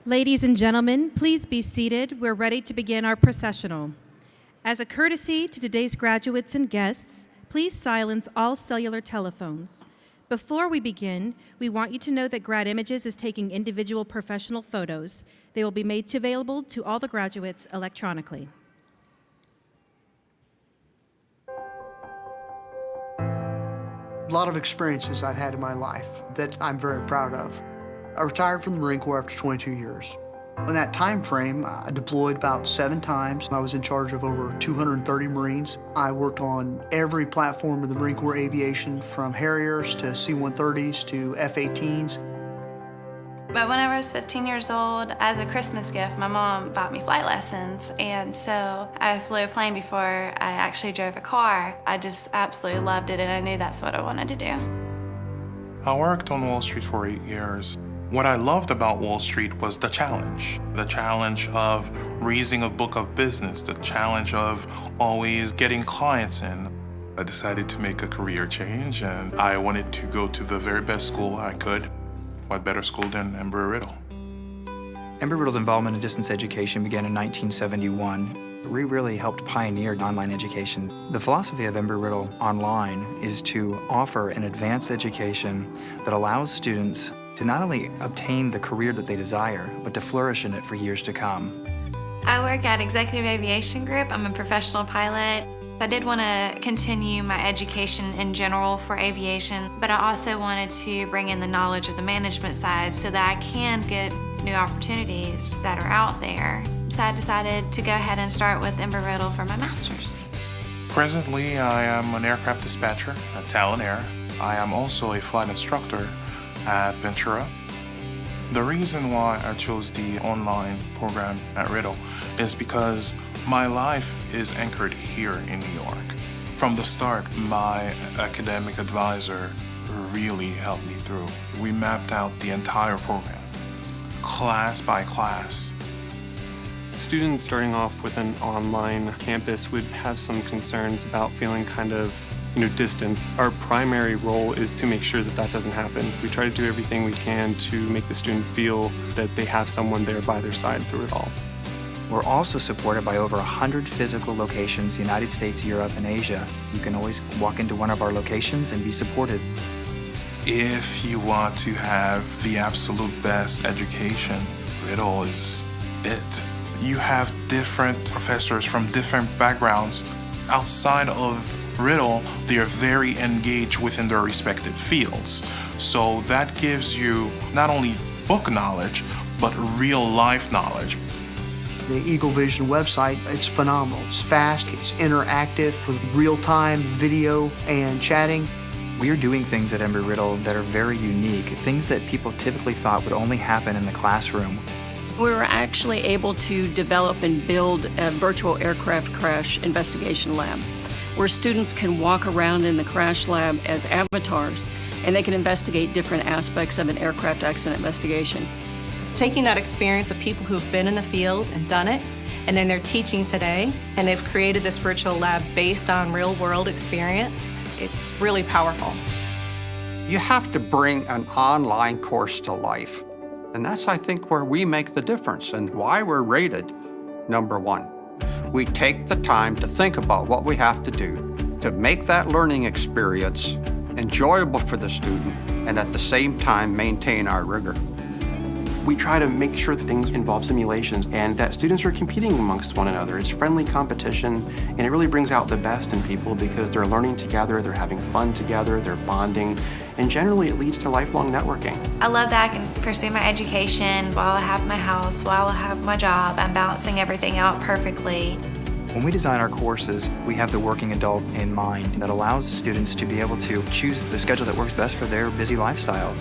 Ladies and gentlemen, please be seated. We're ready to begin our processional. As a courtesy to today's graduates and guests, please silence all cellular telephones. Before we begin, we want you to know that Grad Images is taking individual professional photos. They will be made available to all the graduates electronically. A lot of experiences I've had in my life that I'm very proud of. I retired from the Marine Corps after 22 years. In that time frame, I deployed about 7 times. I was in charge of over 230 Marines. I worked on every platform of the Marine Corps aviation, from Harriers to C-130s to F-18s. But when I was 15 years old, as a Christmas gift, my mom bought me flight lessons. And so I flew a plane before I actually drove a car. I just absolutely loved it, and I knew that's what I wanted to do. I worked on Wall Street for 8 years. What I loved about Wall Street was the challenge of raising a book of business, the challenge of always getting clients in. I decided to make a career change, and I wanted to go to the very best school I could. What better school than Embry-Riddle? Embry-Riddle's involvement in distance education began in 1971. We really helped pioneer online education. The philosophy of Embry-Riddle Online is to offer an advanced education that allows students to not only obtain the career that they desire, but to flourish in it for years to come. I work at Executive Aviation Group. I'm a professional pilot. I did want to continue my education in general for aviation, but I also wanted to bring in the knowledge of the management side so that I can get new opportunities that are out there. So I decided to go ahead and start with Embry-Riddle for my master's. Presently, I am an aircraft dispatcher at Talon Air. I am also a flight instructor at Ventura. The reason why I chose the online program at Riddle is because my life is anchored here in New York. From the start, my academic advisor really helped me through. We mapped out the entire program, class by class. Students starting off with an online campus would have some concerns about feeling kind of distance. Our primary role is to make sure that that doesn't happen. We try to do everything we can to make the student feel that they have someone there by their side through it all. We're also supported by over 100 physical locations, United States, Europe, and Asia. You can always walk into one of our locations and be supported. If you want to have the absolute best education, Riddle is it. You have different professors from different backgrounds. Outside of Riddle, they are very engaged within their respective fields. So that gives you not only book knowledge, but real life knowledge. The Eagle Vision website, it's phenomenal. It's fast, it's interactive, with real-time video and chatting. We are doing things at Embry-Riddle that are very unique, things that people typically thought would only happen in the classroom. We were actually able to develop and build a virtual aircraft crash investigation lab, where students can walk around in the crash lab as avatars, and they can investigate different aspects of an aircraft accident investigation. Taking that experience of people who have been in the field and done it, and then they're teaching today, and they've created this virtual lab based on real-world experience, it's really powerful. You have to bring an online course to life. And that's, I think, where we make the difference and why we're rated #1. We take the time to think about what we have to do to make that learning experience enjoyable for the student and at the same time maintain our rigor. We try to make sure that things involve simulations and that students are competing amongst one another. It's friendly competition, and it really brings out the best in people because they're learning together, they're having fun together, they're bonding, and generally it leads to lifelong networking. I love that I can pursue my education while I have my house, while I have my job. I'm balancing everything out perfectly. When we design our courses, we have the working adult in mind that allows students to be able to choose the schedule that works best for their busy lifestyle.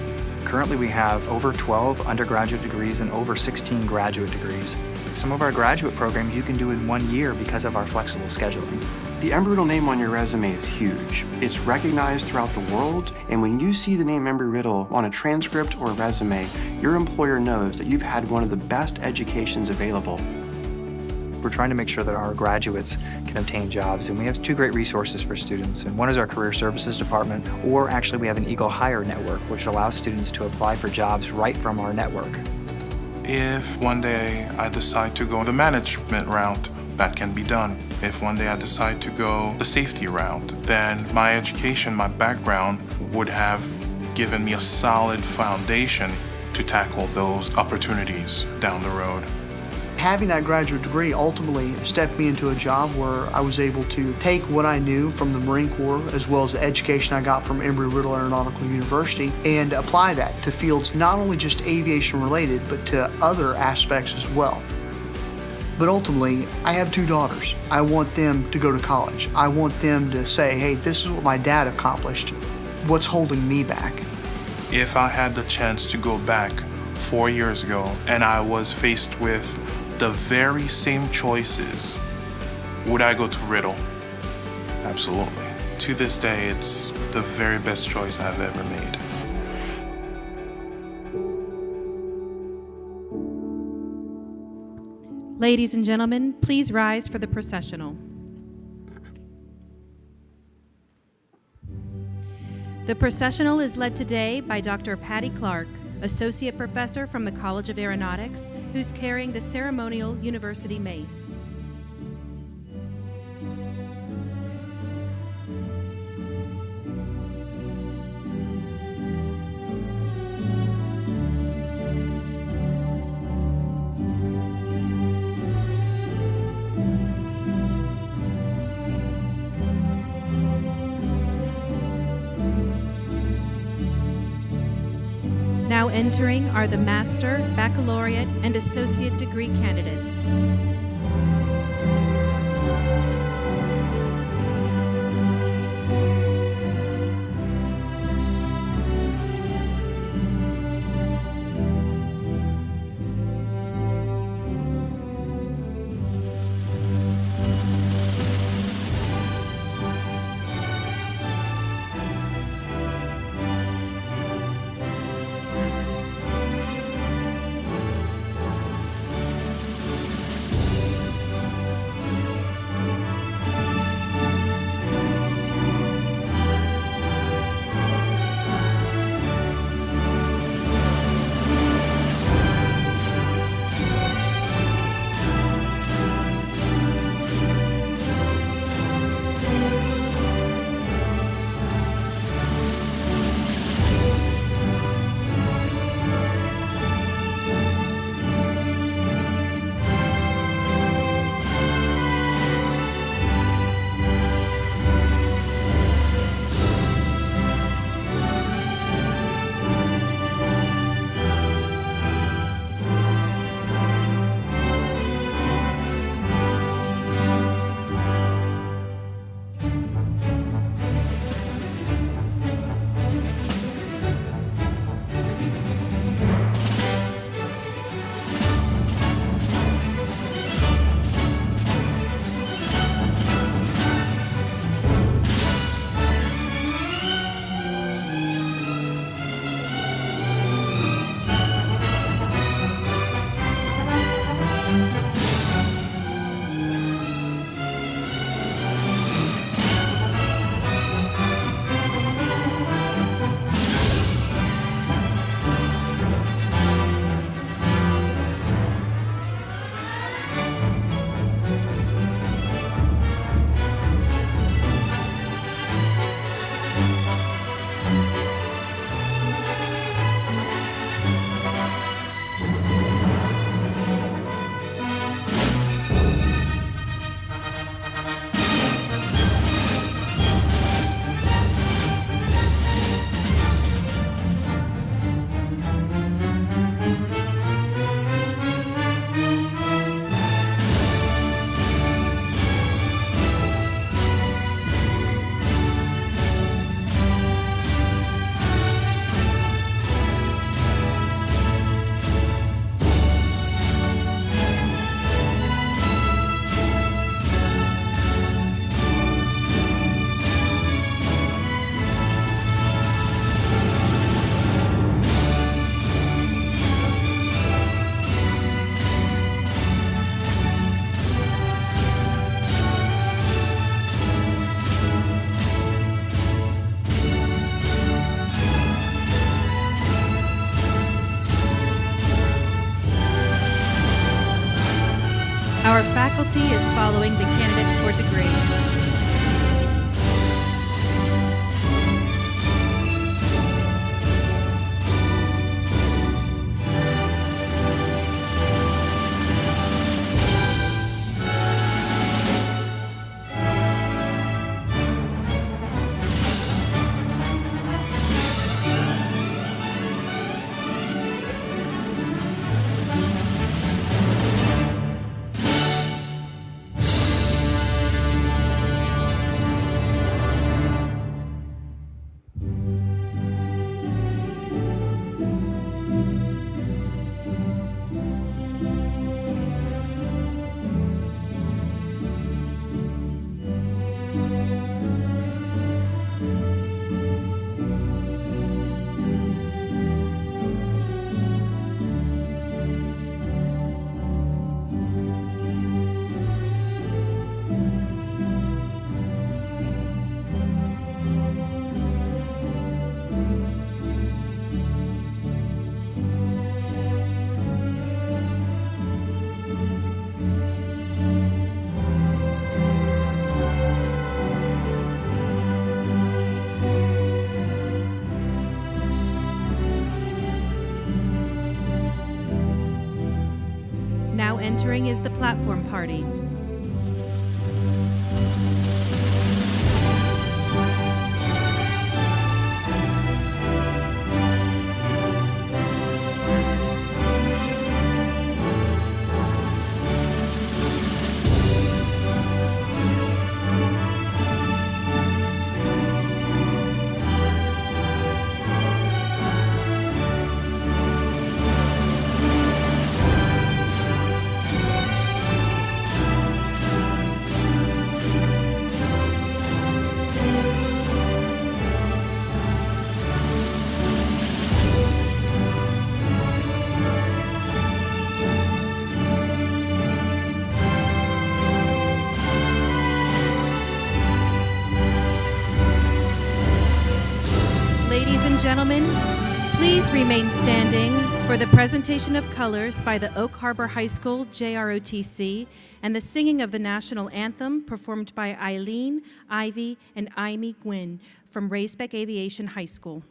Currently, we have over 12 undergraduate degrees and over 16 graduate degrees. Some of our graduate programs you can do in 1 year because of our flexible scheduling. The Embry-Riddle name on your resume is huge. It's recognized throughout the world, and when you see the name Embry-Riddle on a transcript or resume, your employer knows that you've had one of the best educations available. We're trying to make sure that our graduates can obtain jobs, and we have 2 great resources for students. And one is our Career Services Department, or actually we have an Eagle Hire Network, which allows students to apply for jobs right from our network. If one day I decide to go the management route, that can be done. If one day I decide to go the safety route, then my education, my background would have given me a solid foundation to tackle those opportunities down the road. Having that graduate degree ultimately stepped me into a job where I was able to take what I knew from the Marine Corps as well as the education I got from Embry-Riddle Aeronautical University and apply that to fields not only just aviation related but to other aspects as well. But ultimately, I have 2 daughters. I want them to go to college. I want them to say, hey, this is what my dad accomplished. What's holding me back? If I had the chance to go back 4 years ago and I was faced with the very same choices, would I go to Riddle? Absolutely. To this day, it's the very best choice I've ever made. Ladies and gentlemen, please rise for the processional. The processional is led today by Dr. Patty Clark, Associate Professor from the College of Aeronautics, who's carrying the ceremonial university mace. Now entering are the master, baccalaureate, and associate degree candidates. Our faculty is following the candidates for degree. Now entering is the platform party. Ladies and gentlemen, please remain standing for the presentation of colors by the Oak Harbor High School JROTC and the singing of the national anthem performed by Eileen, Ivy, and Amy Gwynn from Racebeck Aviation High School.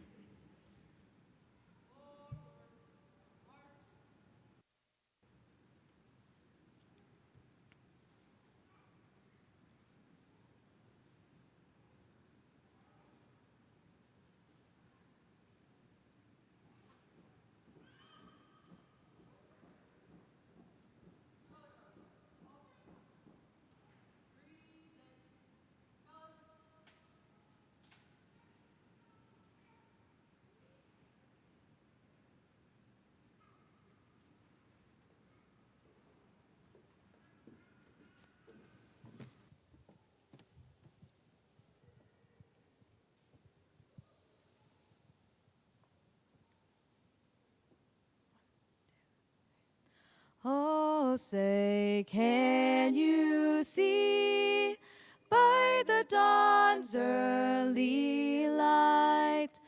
Oh, say, can you see by the dawn's early light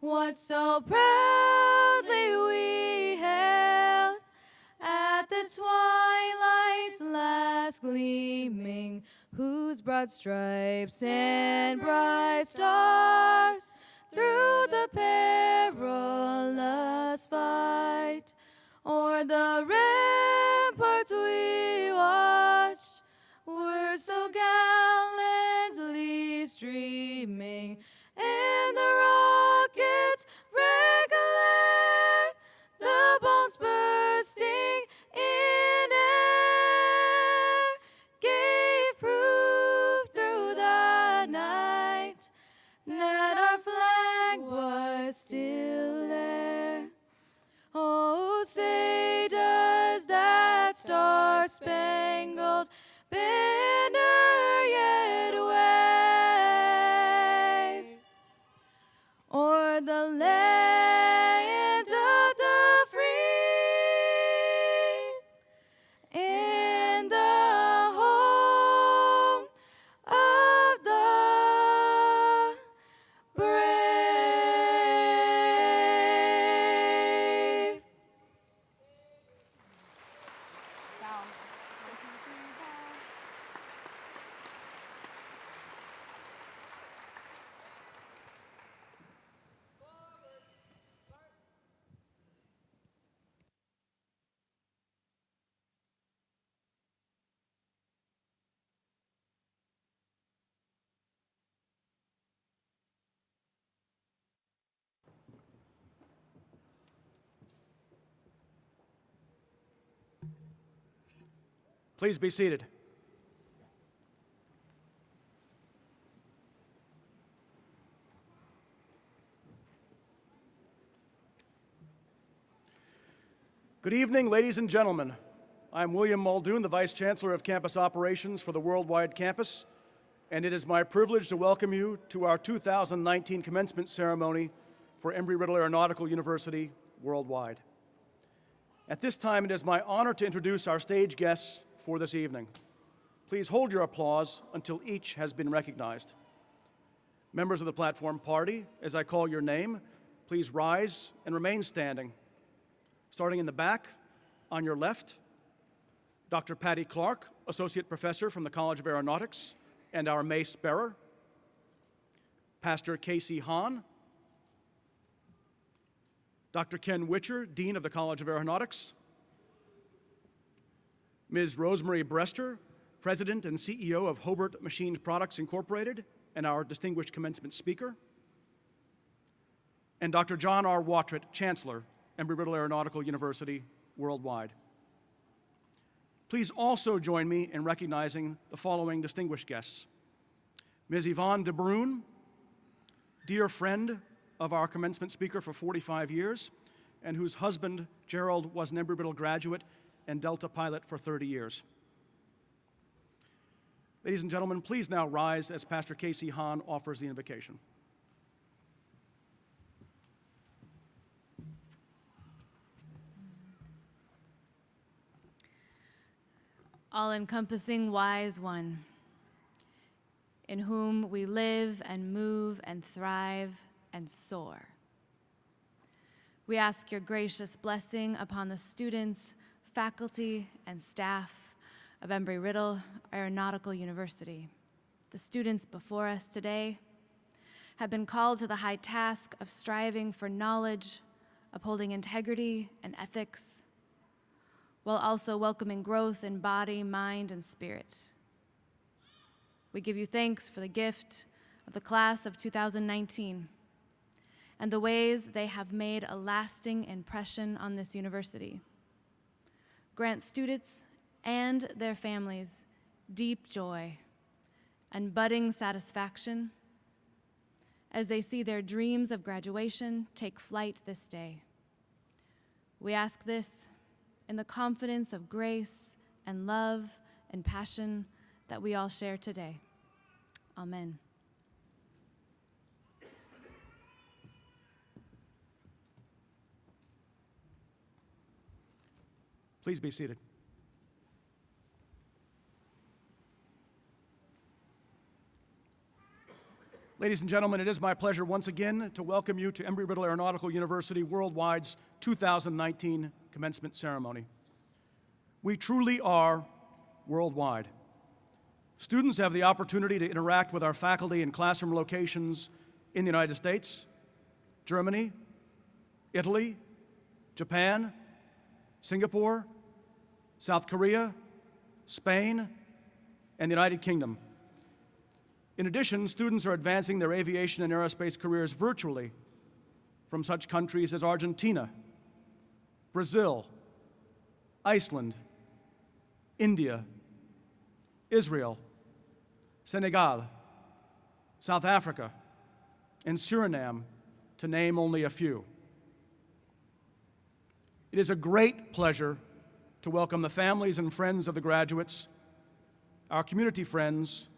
what so proudly we hailed at the twilight's last gleaming, whose broad stripes and bright stars through the perilous fight o'er the ramparts we watched were so gallantly streaming, and the rockets' red glare, the bombs bursting in air, gave proof through the night that our flag was still there. Oh, say does that star-spangled banner yet wave o'er the land of the free and the home of the brave? Please be seated. Good evening, ladies and gentlemen. I'm William Muldoon, the Vice Chancellor of Campus Operations for the Worldwide Campus, and it is my privilege to welcome you to our 2019 commencement ceremony for Embry-Riddle Aeronautical University Worldwide. At this time, it is my honor to introduce our stage guests for this evening. Please hold your applause until each has been recognized. Members of the platform party, as I call your name, please rise and remain standing. Starting in the back, on your left, Dr. Patty Clark, Associate Professor from the College of Aeronautics and our mace bearer. Pastor Casey Hahn. Dr. Ken Witcher, Dean of the College of Aeronautics. Ms. Rosemary Brester, President and CEO of Hobart Machined Products Incorporated and our distinguished commencement speaker. And Dr. John R. Watrett, Chancellor, Embry-Riddle Aeronautical University Worldwide. Please also join me in recognizing the following distinguished guests. Ms. Yvonne de Bruyn, dear friend of our commencement speaker for 45 years, and whose husband, Gerald, was an Embry-Riddle graduate and Delta pilot for 30 years. Ladies and gentlemen, please now rise as Pastor Casey Hahn offers the invocation. All-encompassing wise one, in whom we live and move and thrive and soar. We ask your gracious blessing upon the students, faculty, and staff of Embry-Riddle Aeronautical University. The students before us today have been called to the high task of striving for knowledge, upholding integrity and ethics, while also welcoming growth in body, mind, and spirit. We give you thanks for the gift of the class of 2019 and the ways they have made a lasting impression on this university. Grant students and their families deep joy and budding satisfaction as they see their dreams of graduation take flight this day. We ask this in the confidence of grace and love and passion that we all share today. Amen. Please be seated. Ladies and gentlemen, it is my pleasure once again to welcome you to Embry-Riddle Aeronautical University Worldwide's 2019 commencement ceremony. We truly are worldwide. Students have the opportunity to interact with our faculty in classroom locations in the United States, Germany, Italy, Japan, Singapore, South Korea, Spain, and the United Kingdom. In addition, students are advancing their aviation and aerospace careers virtually from such countries as Argentina, Brazil, Iceland, India, Israel, Senegal, South Africa, and Suriname, to name only a few. It is a great pleasure to welcome the families and friends of the graduates, our community friends,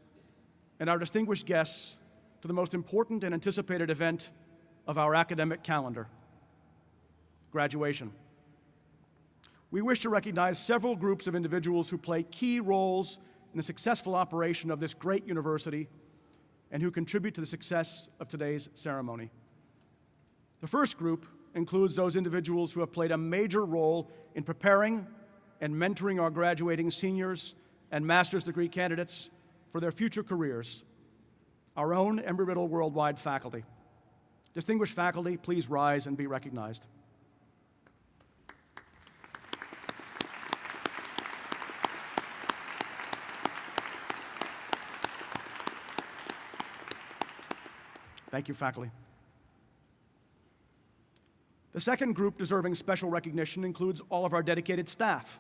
and our distinguished guests to the most important and anticipated event of our academic calendar, graduation. We wish to recognize several groups of individuals who play key roles in the successful operation of this great university and who contribute to the success of today's ceremony. The first group includes those individuals who have played a major role in preparing and mentoring our graduating seniors and master's degree candidates for their future careers, our own Embry-Riddle Worldwide faculty. Distinguished faculty, please rise and be recognized. Thank you, faculty. The second group deserving special recognition includes all of our dedicated staff,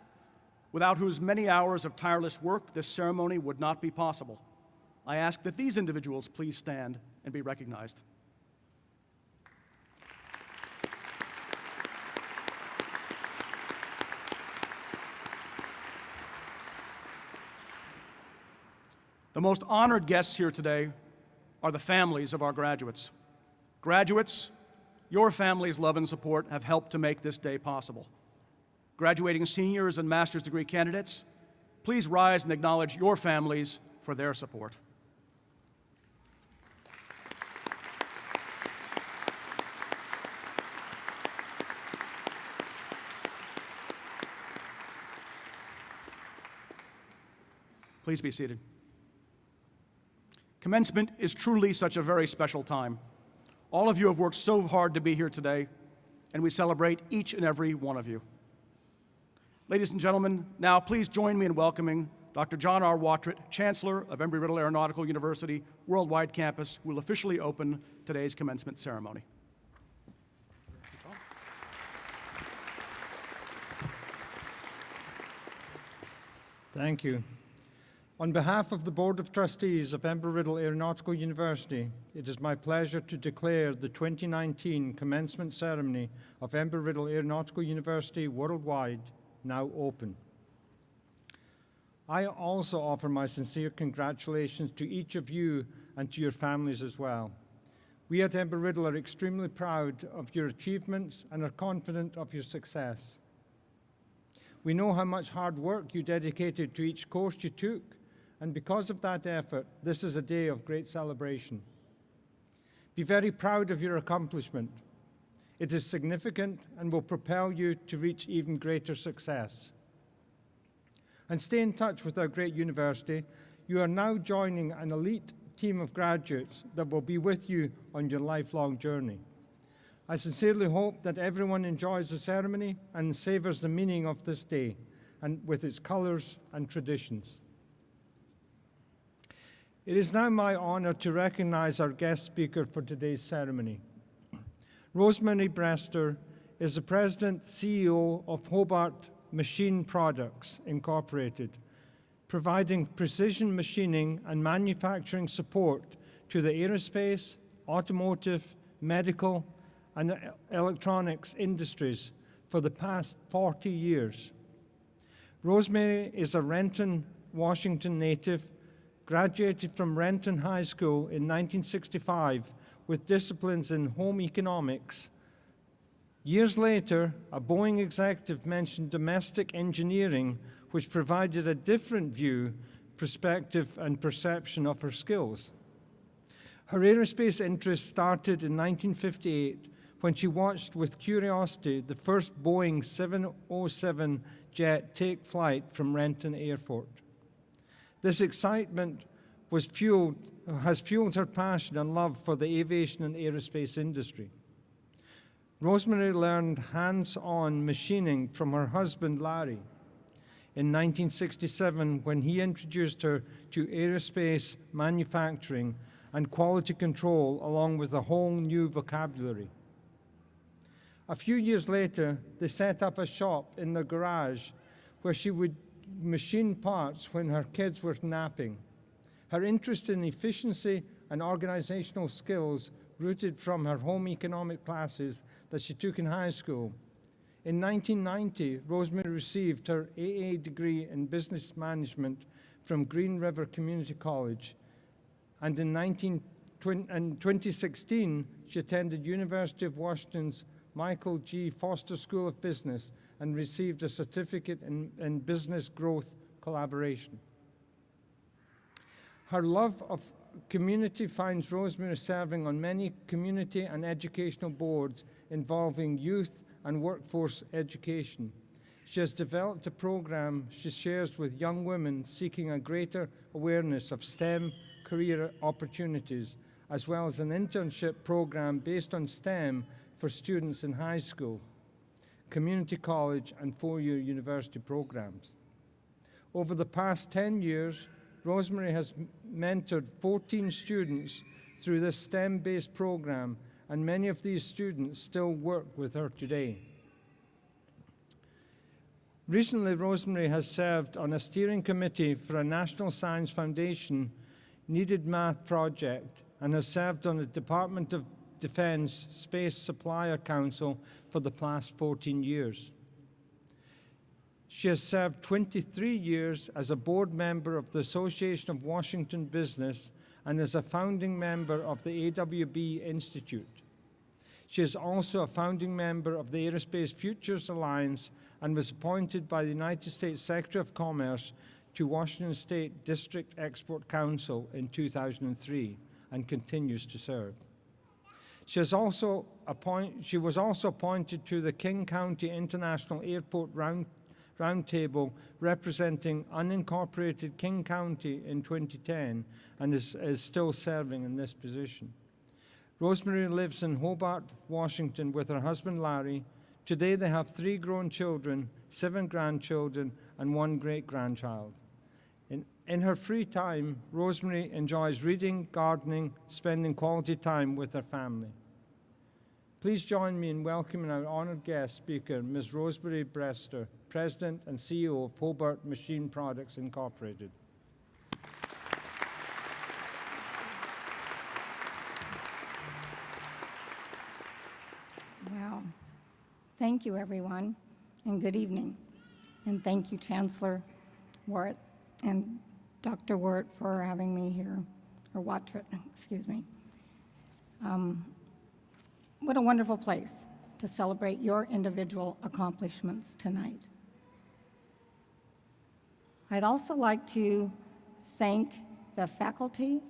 without whose many hours of tireless work this ceremony would not be possible. I ask that these individuals please stand and be recognized. The most honored guests here today are the families of our graduates. Graduates, your families' love and support have helped to make this day possible. Graduating seniors and master's degree candidates, please rise and acknowledge your families for their support. Please be seated. Commencement is truly such a very special time. All of you have worked so hard to be here today, and we celebrate each and every one of you. Ladies and gentlemen, now please join me in welcoming Dr. John R. Watritt, Chancellor of Embry-Riddle Aeronautical University Worldwide Campus, who will officially open today's commencement ceremony. Thank you. On behalf of the Board of Trustees of Embry-Riddle Aeronautical University, it is my pleasure to declare the 2019 commencement ceremony of Embry-Riddle Aeronautical University Worldwide now open. I also offer my sincere congratulations to each of you and to your families as well. We at Embry-Riddle are extremely proud of your achievements and are confident of your success. We know how much hard work you dedicated to each course you took, and because of that effort, this is a day of great celebration. Be very proud of your accomplishment. It is significant and will propel you to reach even greater success. And stay in touch with our great university. You are now joining an elite team of graduates that will be with you on your lifelong journey. I sincerely hope that everyone enjoys the ceremony and savors the meaning of this day, and with its colors and traditions. It is now my honor to recognize our guest speaker for today's ceremony. Rosemary Brester is the President CEO of Hobart Machine Products, Incorporated, providing precision machining and manufacturing support to the aerospace, automotive, medical, and electronics industries for the past 40 years. Rosemary is a Renton, Washington native, graduated from Renton High School in 1965 with disciplines in home economics. Years later, a Boeing executive mentioned domestic engineering, which provided a different view, perspective, and perception of her skills. Her aerospace interest started in 1958 when she watched with curiosity the first Boeing 707 jet take flight from Renton Airport. This excitement has fueled her passion and love for the aviation and aerospace industry. Rosemary learned hands-on machining from her husband, Larry, in 1967 when he introduced her to aerospace manufacturing and quality control along with a whole new vocabulary. A few years later, they set up a shop in their garage where she would machine parts when her kids were napping. Her interest in efficiency and organizational skills rooted from her home economic classes that she took in high school. In 1990, Rosemary received her AA degree in business management from Green River Community College, and in 2016, she attended University of Washington's Michael G. Foster School of Business and received a certificate in business growth collaboration. Her love of community finds Rosemary serving on many community and educational boards involving youth and workforce education. She has developed a program she shares with young women seeking a greater awareness of STEM career opportunities, as well as an internship program based on STEM for students in high school, community college, and four-year university programs. Over the past 10 years, Rosemary has mentored 14 students through this STEM-based program, and many of these students still work with her today. Recently, Rosemary has served on a steering committee for a National Science Foundation Needed Math project and has served on the Department of Defense Space Supplier Council for the past 14 years. She has served 23 years as a board member of the Association of Washington Business and is a founding member of the AWB Institute. She is also a founding member of the Aerospace Futures Alliance and was appointed by the United States Secretary of Commerce to Washington State District Export Council in 2003 and continues to serve. She was also appointed to the King County International Airport Roundtable representing unincorporated King County in 2010 and is still serving in this position. Rosemary lives in Hobart, Washington with her husband Larry. Today they have 3 grown children, 7 grandchildren, and 1 great-grandchild. In her free time, Rosemary enjoys reading, gardening, spending quality time with her family. Please join me in welcoming our honored guest speaker, Ms. Rosemary Brester, President and CEO of Hobart Machine Products, Incorporated. Wow. Thank you, everyone, and good evening. And thank you, Chancellor Wirt and Dr. Wirt for having me here, or Wattrit, excuse me. What a wonderful place to celebrate your individual accomplishments tonight. I'd also like to thank the faculty,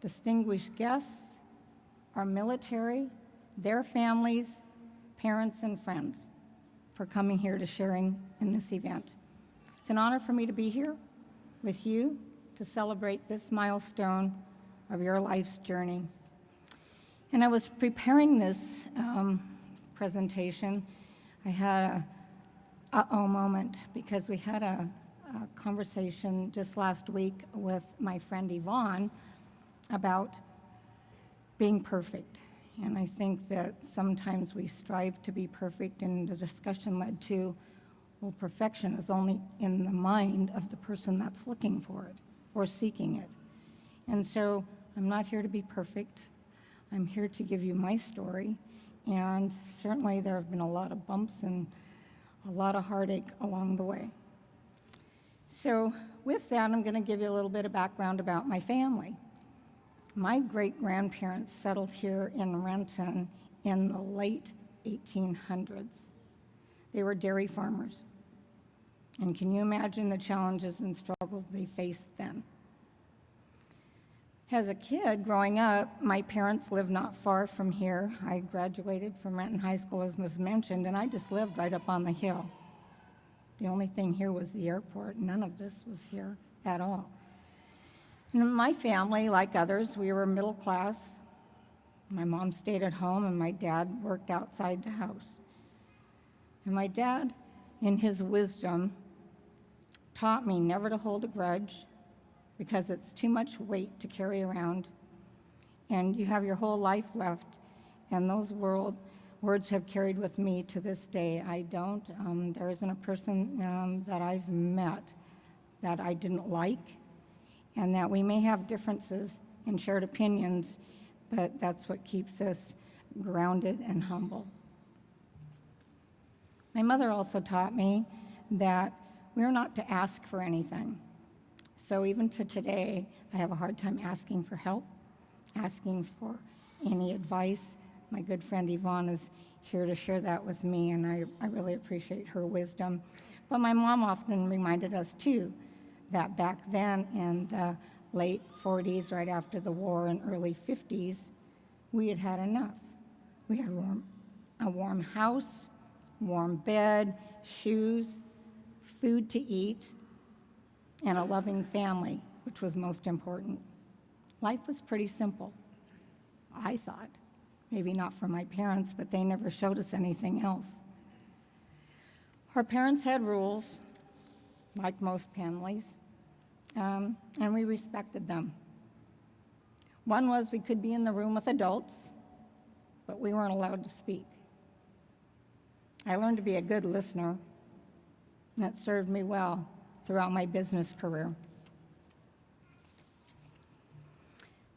distinguished guests, our military, their families, parents, and friends for coming here to sharing in this event. It's an honor for me to be here with you to celebrate this milestone of your life's journey. And I was preparing this presentation. I had a uh-oh moment because we had a conversation just last week with my friend Yvonne about being perfect. And I think that sometimes we strive to be perfect, and the discussion led to, well, perfection is only in the mind of the person that's looking for it or seeking it. And so I'm not here to be perfect. I'm here to give you my story, and certainly there have been a lot of bumps and a lot of heartache along the way. So with that, I'm going to give you a little bit of background about my family. My great-grandparents settled here in Renton in the late 1800s. They were dairy farmers. And can you imagine the challenges and struggles they faced then? As a kid growing up, my parents lived not far from here. I graduated from Renton High School, as was mentioned, and I just lived right up on the hill. The only thing here was the airport. None of this was here at all. And my family, like others, we were middle class. My mom stayed at home, and my dad worked outside the house. And my dad, in his wisdom, taught me never to hold a grudge, because it's too much weight to carry around, and you have your whole life left, and those words have carried with me to this day. There isn't a person that I've met that I didn't like, and that we may have differences and shared opinions, but that's what keeps us grounded and humble. My mother also taught me that we're not to ask for anything. So even to today, I have a hard time asking for help, asking for any advice. My good friend Yvonne is here to share that with me, and I really appreciate her wisdom. But my mom often reminded us, too, that back then in the late 40s, right after the war, and early 50s, we had had enough. We had a warm house, warm bed, shoes, food to eat, and a loving family, which was most important. Life was pretty simple, I thought. Maybe not for my parents, but they never showed us anything else. Our parents had rules, like most families, and we respected them. One was we could be in the room with adults, but we weren't allowed to speak. I learned to be a good listener, and it served me well throughout my business career.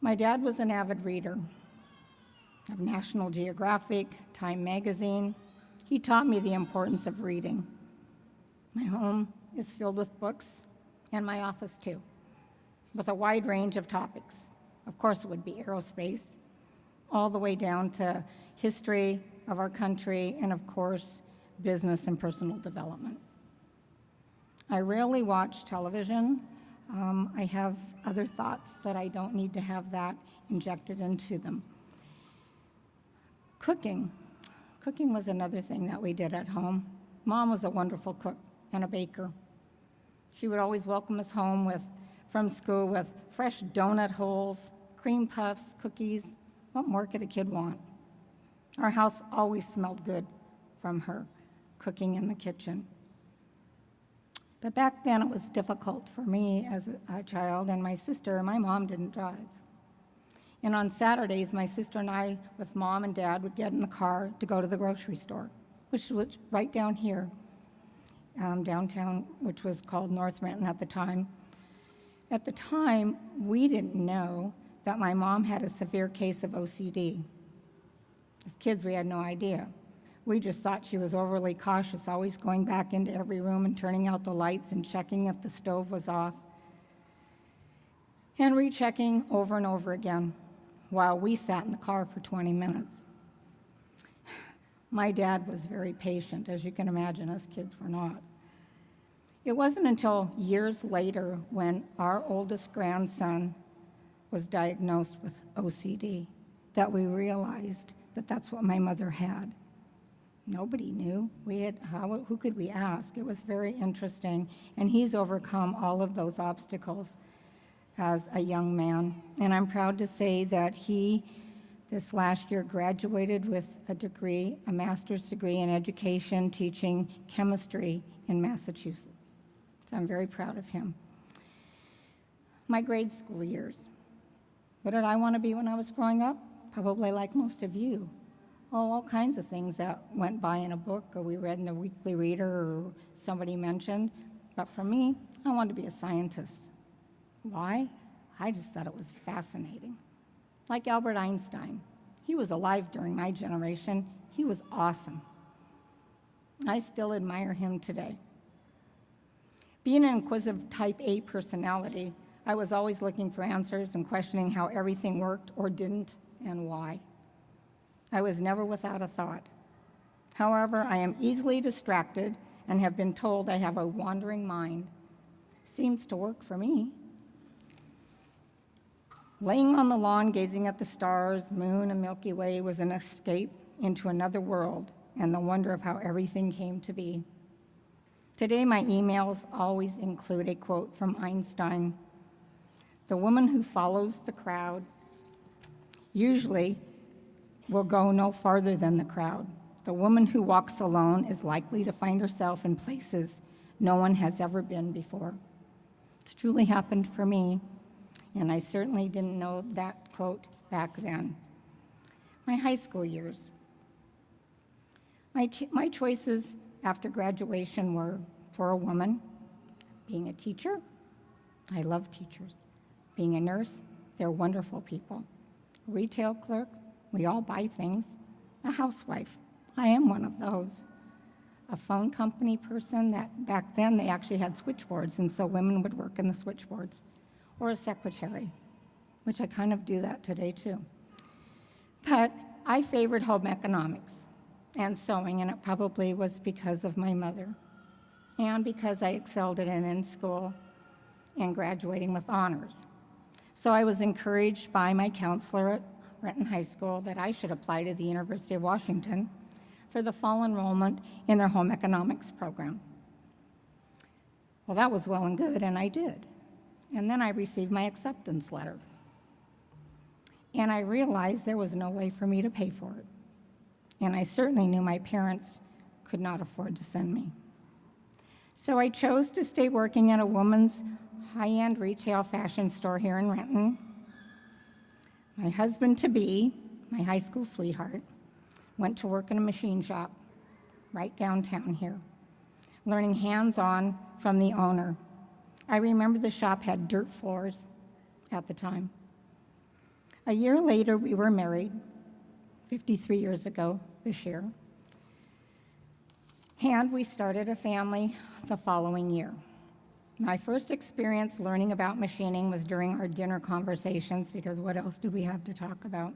My dad was an avid reader of National Geographic, Time magazine. He taught me the importance of reading. My home is filled with books, and my office too, with a wide range of topics. Of course, it would be aerospace, all the way down to history of our country, and of course, business and personal development. I rarely watch television. I have other thoughts that I don't need to have that injected into them. Cooking was another thing that we did at home. Mom was a wonderful cook and a baker. She would always welcome us home from school with fresh donut holes, cream puffs, cookies. What more could a kid want? Our house always smelled good from her cooking in the kitchen. But back then it was difficult for me as a child and my sister. My mom didn't drive. And on Saturdays, my sister and I, with Mom and Dad, would get in the car to go to the grocery store, which was right down here, downtown, which was called North Renton at the time. At the time, we didn't know that my mom had a severe case of OCD. As kids, we had no idea. We just thought she was overly cautious, always going back into every room and turning out the lights and checking if the stove was off, and rechecking over and over again while we sat in the car for 20 minutes. My dad was very patient, as you can imagine. Us kids were not. It wasn't until years later when our oldest grandson was diagnosed with OCD that we realized that that's what my mother had. Nobody knew. Who could we ask? It was very interesting, and he's overcome all of those obstacles as a young man. And I'm proud to say that he, this last year, graduated with a master's degree in education, teaching chemistry in Massachusetts. So I'm very proud of him. My grade school years. What did I want to be when I was growing up? Probably like most of you. All kinds of things that went by in a book or we read in the Weekly Reader or somebody mentioned. But for me, I wanted to be a scientist. Why? I just thought it was fascinating. Like Albert Einstein. He was alive during my generation. He was awesome. I still admire him today. Being an inquisitive type A personality, I was always looking for answers and questioning how everything worked or didn't and why. I was never without a thought. However, I am easily distracted and have been told I have a wandering mind. Seems to work for me. Laying on the lawn, gazing at the stars, moon, and Milky Way was an escape into another world and the wonder of how everything came to be. Today, my emails always include a quote from Einstein. The woman who follows the crowd usually will go no farther than the crowd. The woman who walks alone is likely to find herself in places no one has ever been before. It's truly happened for me, and I certainly didn't know that quote back then. My high school years. My choices after graduation were for a woman, being a teacher. I love teachers. Being a nurse, they're wonderful people. A retail clerk, we all buy things. A housewife, I am one of those. A phone company person, that back then they actually had switchboards, and so women would work in the switchboards. Or a secretary, which I kind of do that today too. But I favored home economics and sewing, and it probably was because of my mother and because I excelled at it in school and graduating with honors. So I was encouraged by my counselor at Renton High School that I should apply to the University of Washington for the fall enrollment in their home economics program. Well, that was well and good, and I did. And then I received my acceptance letter. And I realized there was no way for me to pay for it. And I certainly knew my parents could not afford to send me. So I chose to stay working at a woman's high-end retail fashion store here in Renton. My husband-to-be, my high school sweetheart, went to work in a machine shop right downtown here. learning hands-on from the owner. I remember the shop had dirt floors at the time. A year later, we were married, 53 years ago this year, and we started a family the following year. My first experience learning about machining was during our dinner conversations, because what else do we have to talk about?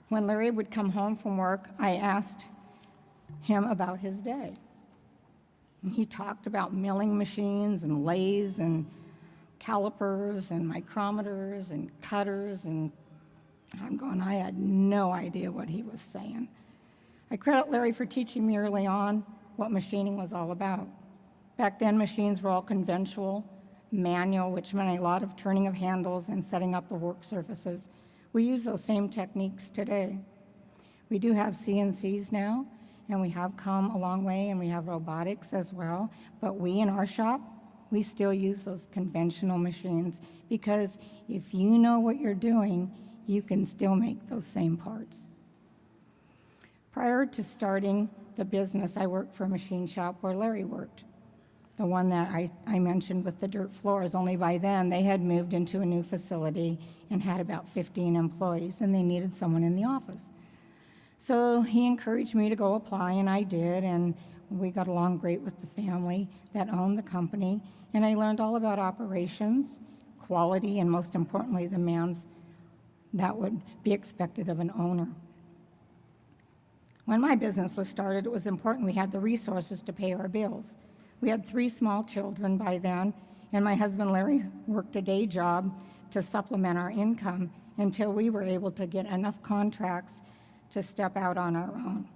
When Larry would come home from work, I asked him about his day. He talked about milling machines and lathes and calipers and micrometers and cutters, and I'm going, I had no idea what he was saying. I credit Larry for teaching me early on what machining was all about. Back then, machines were all conventional, manual, which meant a lot of turning of handles and setting up of work surfaces. We use those same techniques today. We do have CNCs now, and we have come a long way, and we have robotics as well. But we in our shop, we still use those conventional machines, because if you know what you're doing, you can still make those same parts. Prior to starting the business, I worked for a machine shop where Larry worked, the one that I mentioned with the dirt floors. Only by then, they had moved into a new facility and had about 15 employees, and they needed someone in the office. So he encouraged me to go apply, and I did, and we got along great with the family that owned the company, and I learned all about operations, quality, and most importantly, the demands that would be expected of an owner. When my business was started, it was important we had the resources to pay our bills. We had 3 small children by then, and my husband Larry worked a day job to supplement our income until we were able to get enough contracts to step out on our own,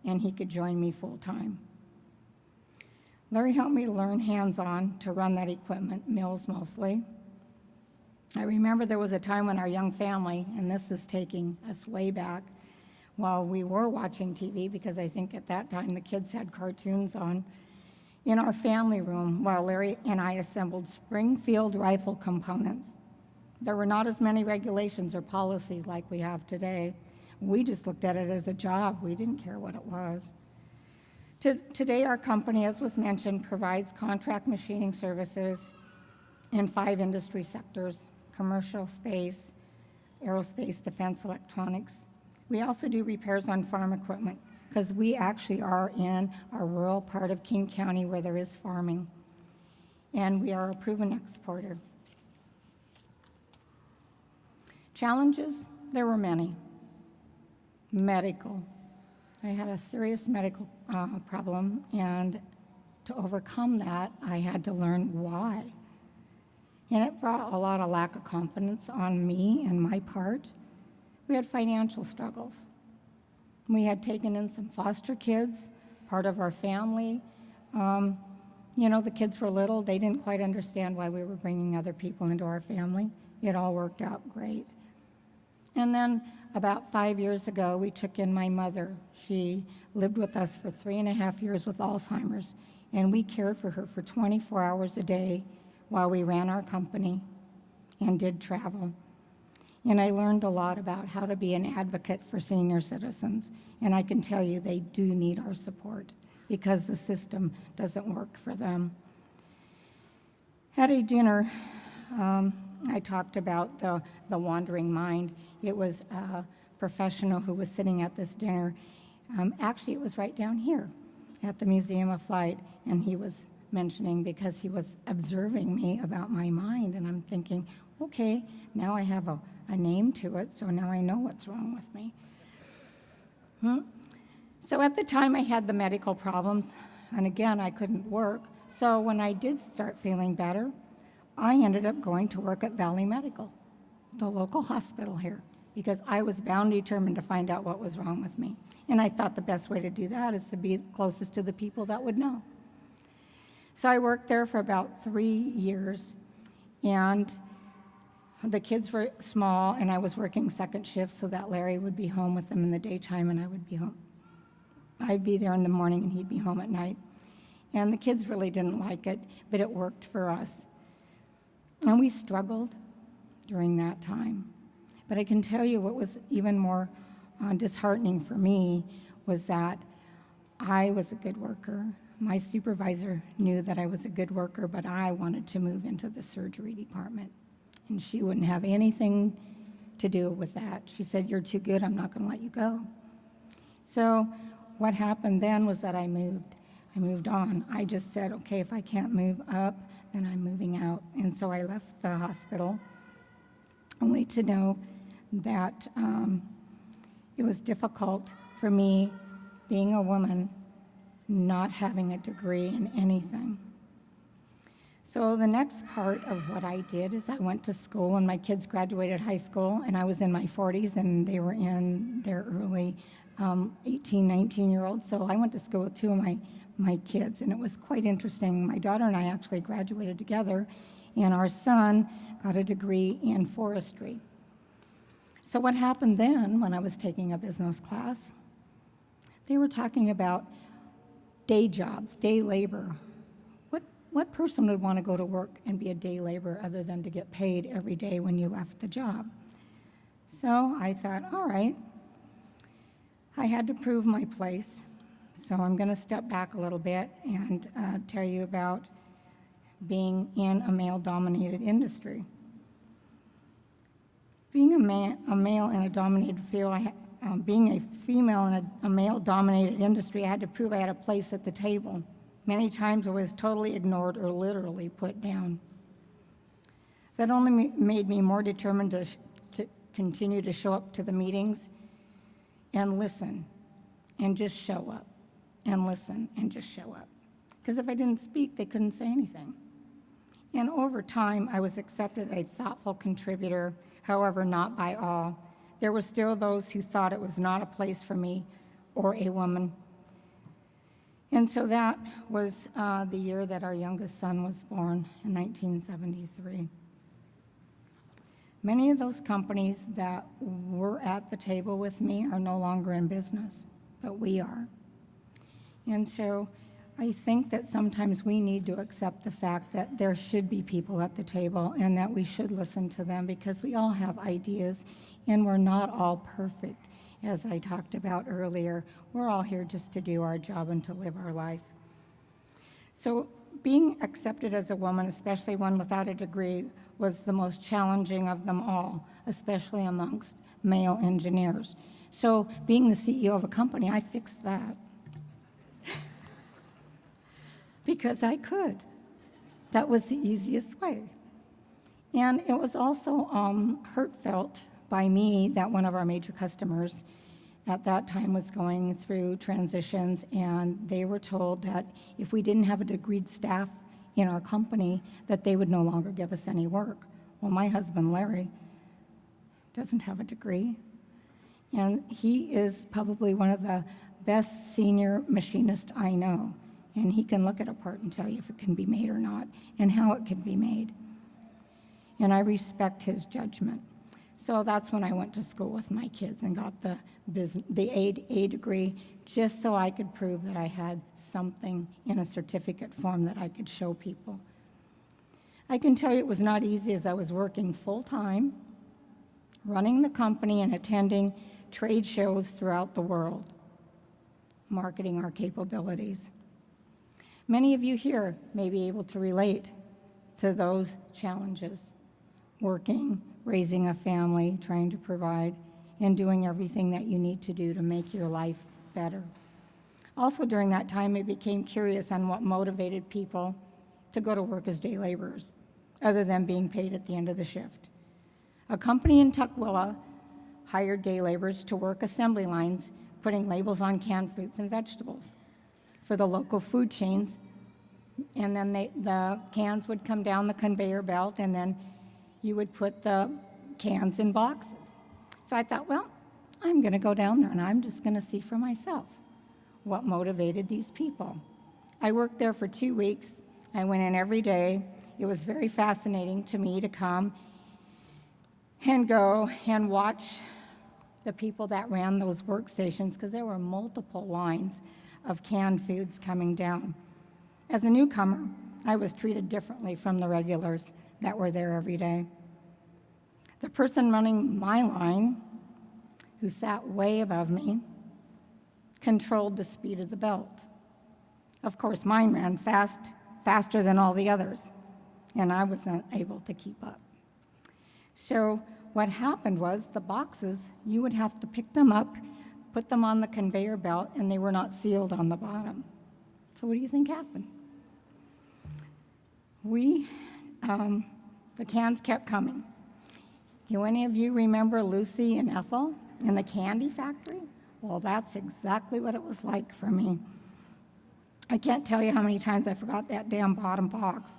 and he could join me full-time. Larry helped me learn hands-on to run that equipment, mills mostly. I remember there was a time when our young family, and this is taking us way back, while we were watching TV, because I think at that time the kids had cartoons on, in our family room while Larry and I assembled Springfield rifle components. There were not as many regulations or policies like we have today. We just looked at it as a job. We didn't care what it was. Today, our company, as was mentioned, provides contract machining services in 5 industry sectors: commercial space, aerospace, defense, electronics. We also do repairs on farm equipment, because we actually are in a rural part of King County where there is farming, and we are a proven exporter. Challenges, there were many. Medical. I had a serious medical problem, and to overcome that, I had to learn why. And it brought a lot of lack of confidence on me and my part. We had financial struggles. We had taken in some foster kids, part of our family. The kids were little. They didn't quite understand why we were bringing other people into our family. It all worked out great. And then about 5 years ago, we took in my mother. She lived with us for 3.5 years with Alzheimer's, and we cared for her for 24 hours a day while we ran our company and did travel. And I learned a lot about how to be an advocate for senior citizens, and I can tell you they do need our support because the system doesn't work for them. At a dinner, I talked about the wandering mind. It was a professional who was sitting at this dinner. Actually, it was right down here at the Museum of Flight, and he was mentioning, because he was observing me about my mind, and I'm thinking, okay, now I have a name to it, so now I know what's wrong with me. So at the time, I had the medical problems, and again, I couldn't work. So when I did start feeling better, I ended up going to work at Valley Medical, the local hospital here, because I was bound determined to find out what was wrong with me. And I thought the best way to do that is to be closest to the people that would know. So I worked there for about 3 years, and the kids were small, and I was working second shift so that Larry would be home with them in the daytime, and I would be home. I'd be there in the morning, and he'd be home at night. And the kids really didn't like it, but it worked for us. And we struggled during that time. But I can tell you what was even more disheartening for me was that I was a good worker. my supervisor knew that I was a good worker, but I wanted to move into the surgery department. And she wouldn't have anything to do with that. She said, "You're too good, I'm not going to let you go." So what happened then was that I moved on. I just said, okay, if I can't move up, then I'm moving out. And so I left the hospital, only to know that it was difficult for me, being a woman, not having a degree in anything. So the next part of what I did is I went to school, and my kids graduated high school, and I was in my 40s, and they were in their early 18, 19-year-olds. So I went to school with two of my kids, and it was quite interesting. My daughter and I actually graduated together, and our son got a degree in forestry. So what happened then, when I was taking a business class, they were talking about day jobs, day labor. What person would want to go to work and be a day laborer other than to get paid every day when you left the job? So I thought, all right, I had to prove my place. So I'm going to step back a little bit and tell you about being in a male-dominated industry. Being a male in a dominated field, being a female in a male-dominated industry, I had to prove I had a place at the table. Many times I was totally ignored or literally put down. That only made me more determined to continue to show up to the meetings and listen and just show up and listen and just show up. Because if I didn't speak, they couldn't say anything. And over time, I was accepted as a thoughtful contributor, however, not by all. There were still those who thought it was not a place for me or a woman. And so that was the year that our youngest son was born, in 1973. Many of those companies that were at the table with me are no longer in business, but we are. And so I think that sometimes we need to accept the fact that there should be people at the table and that we should listen to them, because we all have ideas and we're not all perfect. As I talked about earlier, we're all here just to do our job and to live our life. So being accepted as a woman, especially one without a degree, was the most challenging of them all, especially amongst male engineers. So being the CEO of a company, I fixed that. Because I could. That was the easiest way. And it was also heartfelt by me that one of our major customers at that time was going through transitions, and they were told that if we didn't have a degreed staff in our company, that they would no longer give us any work. Well, my husband, Larry, doesn't have a degree, and he is probably one of the best senior machinists I know, and he can look at a part and tell you if it can be made or not and how it can be made. And I respect his judgment. So that's when I went to school with my kids and got the A degree, just so I could prove that I had something in a certificate form that I could show people. I can tell you it was not easy, as I was working full-time, running the company and attending trade shows throughout the world, marketing our capabilities. Many of you here may be able to relate to those challenges, working, raising a family, trying to provide, and doing everything that you need to do to make your life better. Also during that time, I became curious on what motivated people to go to work as day laborers, other than being paid at the end of the shift. A company in Tukwila hired day laborers to work assembly lines, putting labels on canned fruits and vegetables for the local food chains, and then the cans would come down the conveyor belt, and then you would put the cans in boxes. So I thought, well, I'm going to go down there and I'm just going to see for myself what motivated these people. I worked there for 2 weeks. I went in every day. It was very fascinating to me to come and go and watch the people that ran those workstations, because there were multiple lines of canned foods coming down. As a newcomer, I was treated differently from the regulars that were there every day. The person running my line, who sat way above me, controlled the speed of the belt. Of course, mine ran faster than all the others, and I wasn't able to keep up. So what happened was the boxes, you would have to pick them up, put them on the conveyor belt, and they were not sealed on the bottom. So what do you think happened? The cans kept coming. Do any of you remember Lucy and Ethel in the candy factory? Well, that's exactly what it was like for me. I can't tell you how many times I forgot that damn bottom box,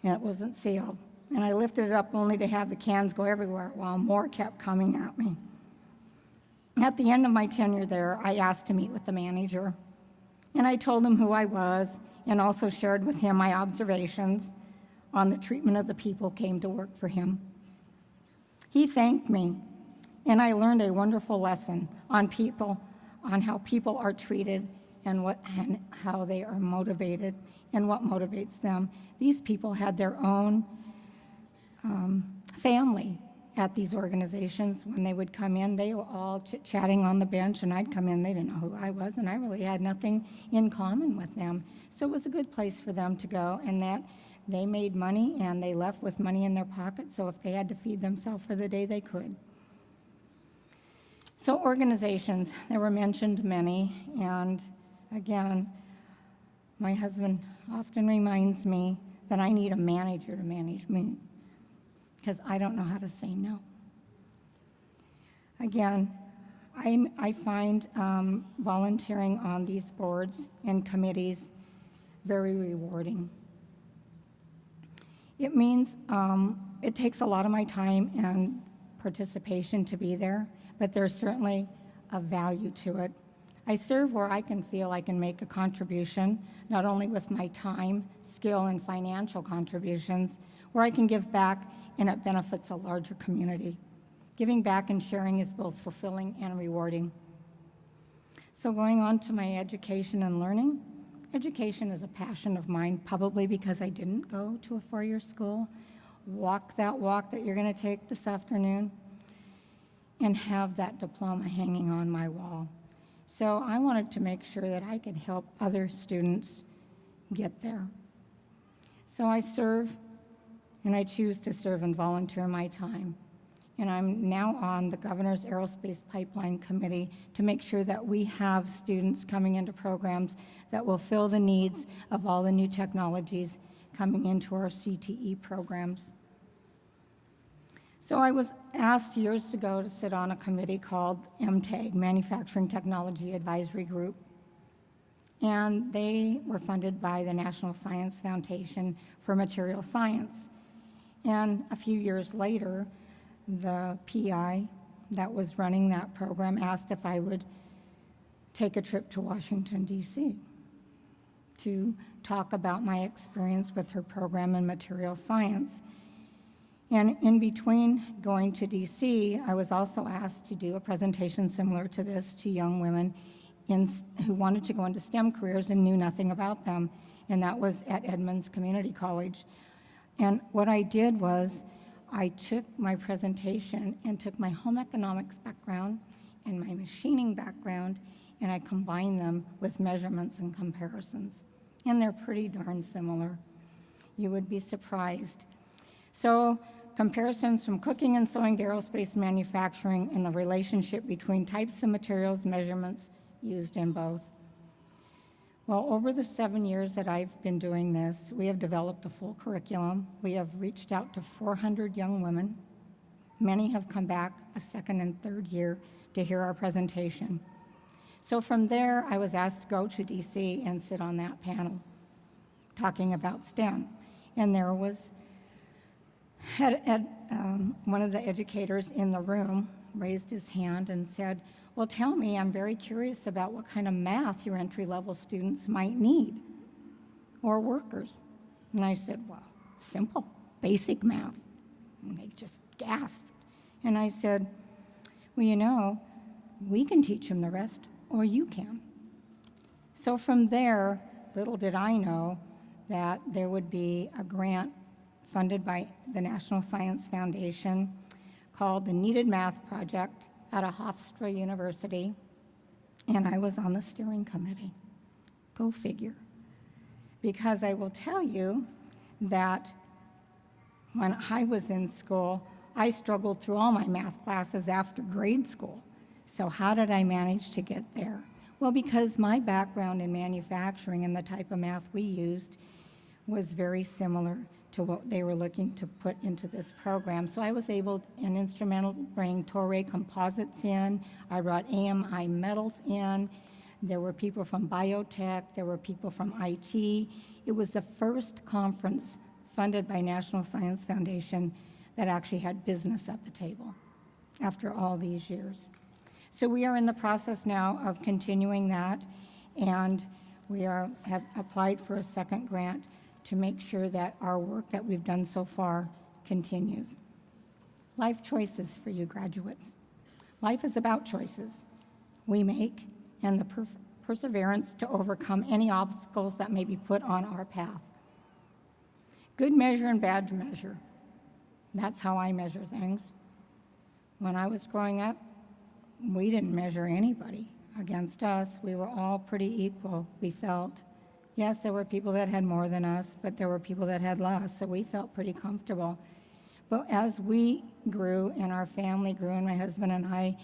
and it wasn't sealed. And I lifted it up only to have the cans go everywhere while more kept coming at me. At the end of my tenure there, I asked to meet with the manager, and I told him who I was and also shared with him my observations on the treatment of the people who came to work for him. He thanked me, and I learned a wonderful lesson on people, on how people are treated and how they are motivated and what motivates them. These people had their own family at these organizations. When they would come in, they were all chit-chatting on the bench, and I'd come in, they didn't know who I was, and I really had nothing in common with them. So it was a good place for them to go, and that they made money, and they left with money in their pocket, so if they had to feed themselves for the day, they could. So organizations, there were mentioned many, and again, my husband often reminds me that I need a manager to manage me, because I don't know how to say no. Again, I find volunteering on these boards and committees very rewarding. It means it takes a lot of my time and participation to be there, but there's certainly a value to it. I serve where I can feel I can make a contribution, not only with my time, skill, and financial contributions, where I can give back and it benefits a larger community. Giving back and sharing is both fulfilling and rewarding. So going on to my education and learning, education is a passion of mine, probably because I didn't go to a four-year school, walk that you're gonna take this afternoon, and have that diploma hanging on my wall. So I wanted to make sure that I could help other students get there. So I serve, and I choose to serve and volunteer my time. And I'm now on the Governor's Aerospace Pipeline Committee to make sure that we have students coming into programs that will fill the needs of all the new technologies coming into our CTE programs. So I was asked years ago to sit on a committee called MTAG, Manufacturing Technology Advisory Group. And they were funded by the National Science Foundation for Material Science. And a few years later, the PI that was running that program asked if I would take a trip to Washington, D.C. to talk about my experience with her program in material science. And in between going to D.C., I was also asked to do a presentation similar to this to young women who wanted to go into STEM careers and knew nothing about them, and that was at Edmonds Community College. And what I did was I took my presentation and took my home economics background and my machining background, and I combined them with measurements and comparisons. And they're pretty darn similar. You would be surprised. So comparisons from cooking and sewing to aerospace manufacturing and the relationship between types of materials, measurements used in both. Well, over the 7 years that I've been doing this, we have developed a full curriculum. We have reached out to 400 young women. Many have come back a second and third year to hear our presentation. So from there, I was asked to go to DC and sit on that panel talking about STEM. And there was one of the educators in the room raised his hand and said, "Well, tell me, I'm very curious about what kind of math your entry-level students might need, or workers." And I said, "Well, simple, basic math." And they just gasped. And I said, "Well, you know, we can teach them the rest, or you can." So from there, little did I know that there would be a grant funded by the National Science Foundation called the Needed Math Project out of Hofstra University, and I was on the steering committee. Go figure. Because I will tell you that when I was in school, I struggled through all my math classes after grade school. So how did I manage to get there? Well, because my background in manufacturing and the type of math we used was very similar to what they were looking to put into this program. So I was able and instrumental to bring Toray composites in. I brought AMI metals in. There were people from biotech. There were people from IT. It was the first conference funded by National Science Foundation that actually had business at the table after all these years. So we are in the process now of continuing that, and we have applied for a second grant to make sure that our work that we've done so far continues. Life choices for you graduates. Life is about choices we make and the perseverance to overcome any obstacles that may be put on our path. Good measure and bad measure. That's how I measure things. When I was growing up, we didn't measure anybody against us. We were all pretty equal, we felt. Yes, there were people that had more than us, but there were people that had less, so we felt pretty comfortable. But as we grew and our family grew, and my husband and I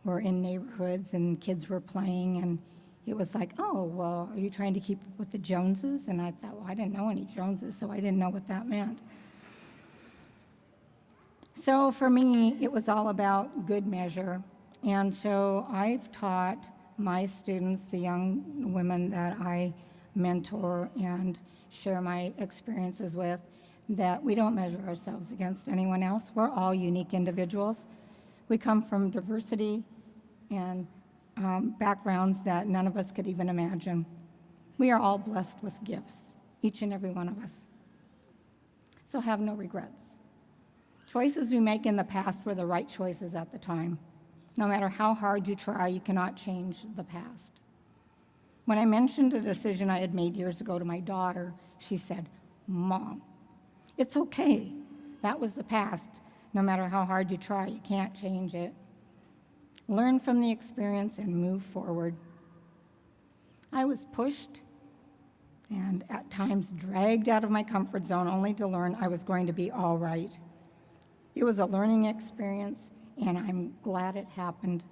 were in neighborhoods and kids were playing, and it was like, oh, well, are you trying to keep up with the Joneses? And I thought, well, I didn't know any Joneses, so I didn't know what that meant. So for me, it was all about good measure. And so I've taught my students, the young women that I mentor and share my experiences with, that we don't measure ourselves against anyone else. We're all unique individuals. We come from diversity and backgrounds that none of us could even imagine. We are all blessed with gifts, each and every one of us. So have no regrets. Choices we make in the past were the right choices at the time. No matter how hard you try, you cannot change the past. When I mentioned a decision I had made years ago to my daughter, she said, Mom, it's okay. That was the past. No matter how hard you try, you can't change it. Learn from the experience and move forward. I was pushed and at times dragged out of my comfort zone only to learn I was going to be all right. It was a learning experience, and I'm glad it happened.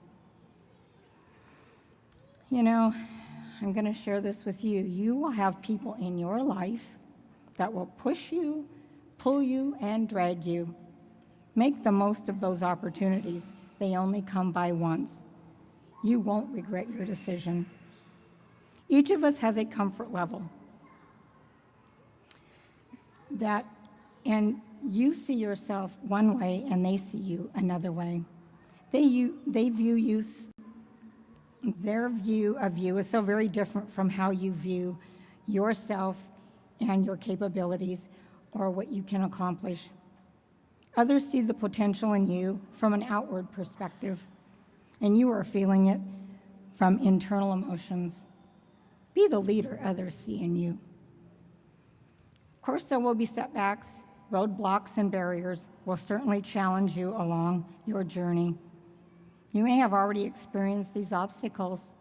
You know, I'm going to share this with you. You will have people in your life that will push you, pull you, and drag you. Make the most of those opportunities. They only come by once. You won't regret your decision. Each of us has a comfort level and you see yourself one way and they see you another way. They view you, their view of you is so very different from how you view yourself and your capabilities or what you can accomplish. Others see the potential in you from an outward perspective, and you are feeling it from internal emotions. Be the leader others see in you. Of course, there will be setbacks. Roadblocks and barriers will certainly challenge you along your journey. You may have already experienced these obstacles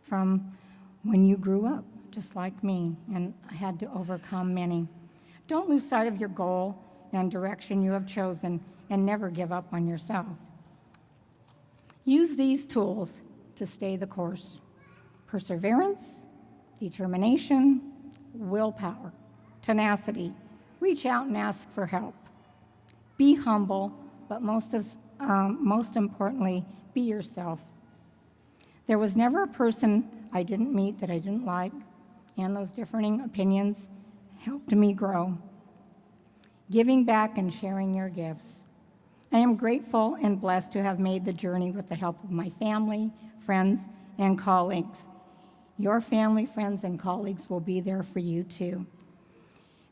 from when you grew up, just like me, and had to overcome many. Don't lose sight of your goal and direction you have chosen, and never give up on yourself. Use these tools to stay the course: perseverance, determination, willpower, tenacity. Reach out and ask for help. Be humble, but most importantly, be yourself. There was never a person I didn't meet that I didn't like, and those differing opinions helped me grow. Giving back and sharing your gifts. I am grateful and blessed to have made the journey with the help of my family, friends, and colleagues. Your family, friends, and colleagues will be there for you too.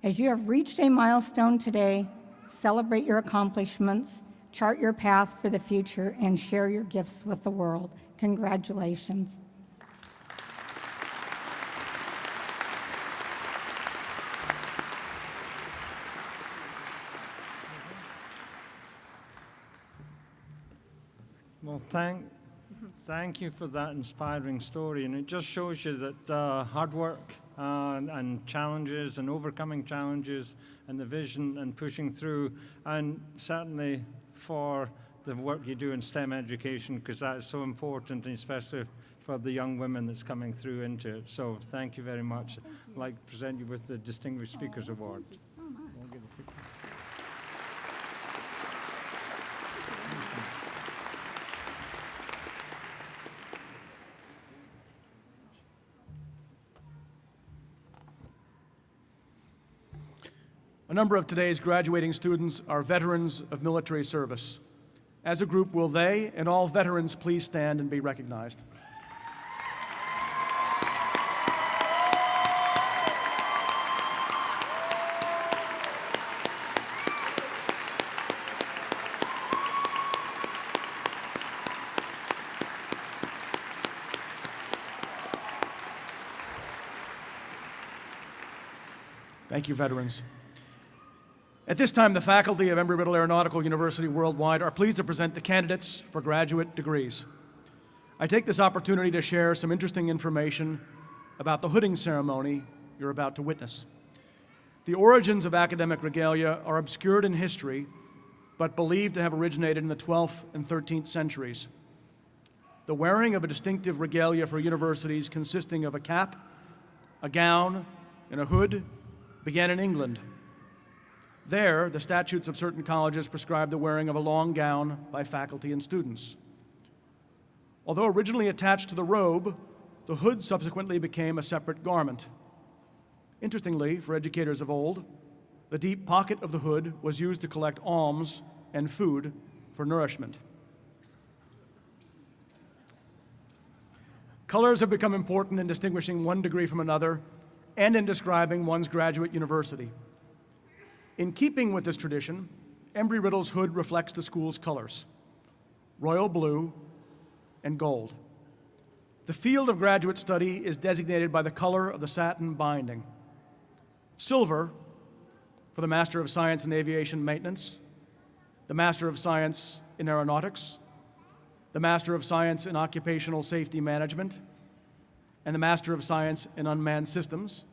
As you have reached a milestone today, celebrate your accomplishments, chart your path for the future, and share your gifts with the world. Congratulations. Well, Thank you for that inspiring story, and it just shows you that hard work and challenges and overcoming challenges and the vision and pushing through, and certainly for the work you do in STEM education, because that is so important, and especially for the young women that's coming through into it. So thank you very much. I'd like to present you with the Distinguished Speakers Award. Thank you so much. We'll give a picture. A number of today's graduating students are veterans of military service. As a group, will they and all veterans please stand and be recognized? Thank you, veterans. At this time, the faculty of Embry-Riddle Aeronautical University Worldwide are pleased to present the candidates for graduate degrees. I take this opportunity to share some interesting information about the hooding ceremony you're about to witness. The origins of academic regalia are obscured in history, but believed to have originated in the 12th and 13th centuries. The wearing of a distinctive regalia for universities consisting of a cap, a gown, and a hood began in England. There, the statutes of certain colleges prescribed the wearing of a long gown by faculty and students. Although originally attached to the robe, the hood subsequently became a separate garment. Interestingly, for educators of old, the deep pocket of the hood was used to collect alms and food for nourishment. Colors have become important in distinguishing one degree from another and in describing one's graduate university. In keeping with this tradition, Embry-Riddle's hood reflects the school's colors: royal blue and gold. The field of graduate study is designated by the color of the satin binding: silver for the Master of Science in Aviation Maintenance, the Master of Science in Aeronautics, the Master of Science in Occupational Safety Management, and the Master of Science in Unmanned Systems;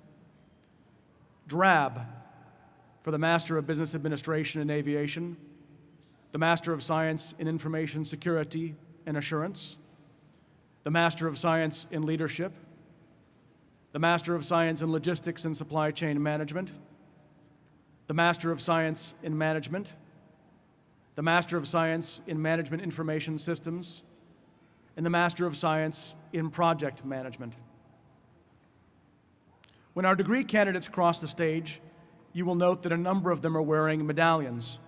drab for the Master of Business Administration in Aviation, the Master of Science in Information Security and Assurance, the Master of Science in Leadership, the Master of Science in Logistics and Supply Chain Management, the Master of Science in Management, the Master of Science in Management Information Systems, and the Master of Science in Project Management. When our degree candidates cross the stage, you will note that a number of them are wearing medallions.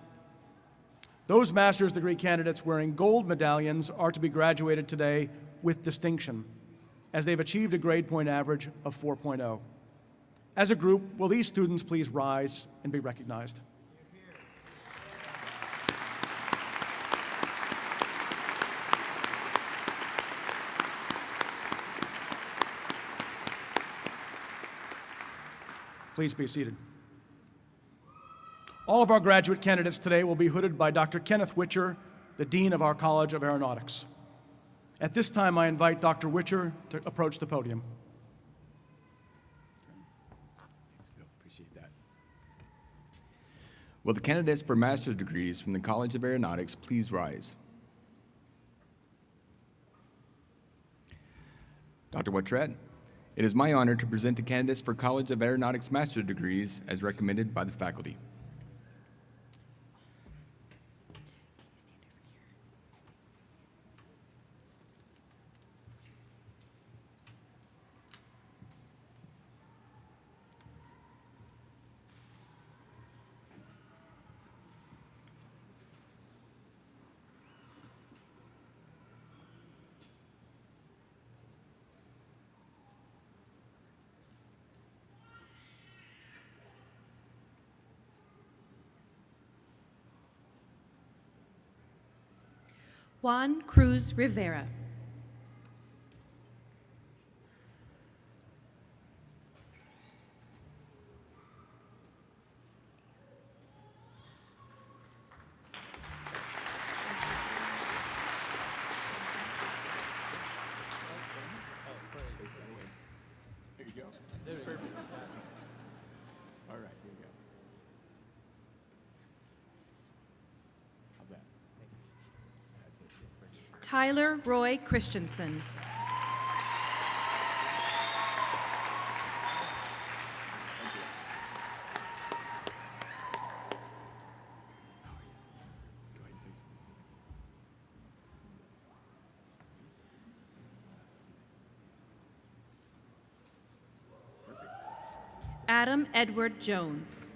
Those master's degree candidates wearing gold medallions are to be graduated today with distinction, as they've achieved a grade point average of 4.0. As a group, will these students please rise and be recognized? Please be seated. All of our graduate candidates today will be hooded by Dr. Kenneth Witcher, the Dean of our College of Aeronautics. At this time, I invite Dr. Witcher to approach the podium. Thanks, Bill. Appreciate that. Will the candidates for master's degrees from the College of Aeronautics please rise? Dr. Wattret, it is my honor to present the candidates for College of Aeronautics master's degrees as recommended by the faculty. Juan Cruz Rivera. All right, here we go. How's that? Tyler Roy Christensen. Adam Edward Jones.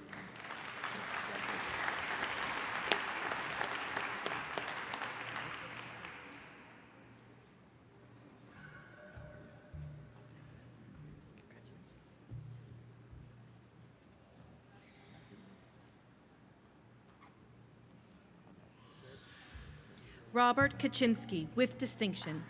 Robert Kaczynski, with distinction.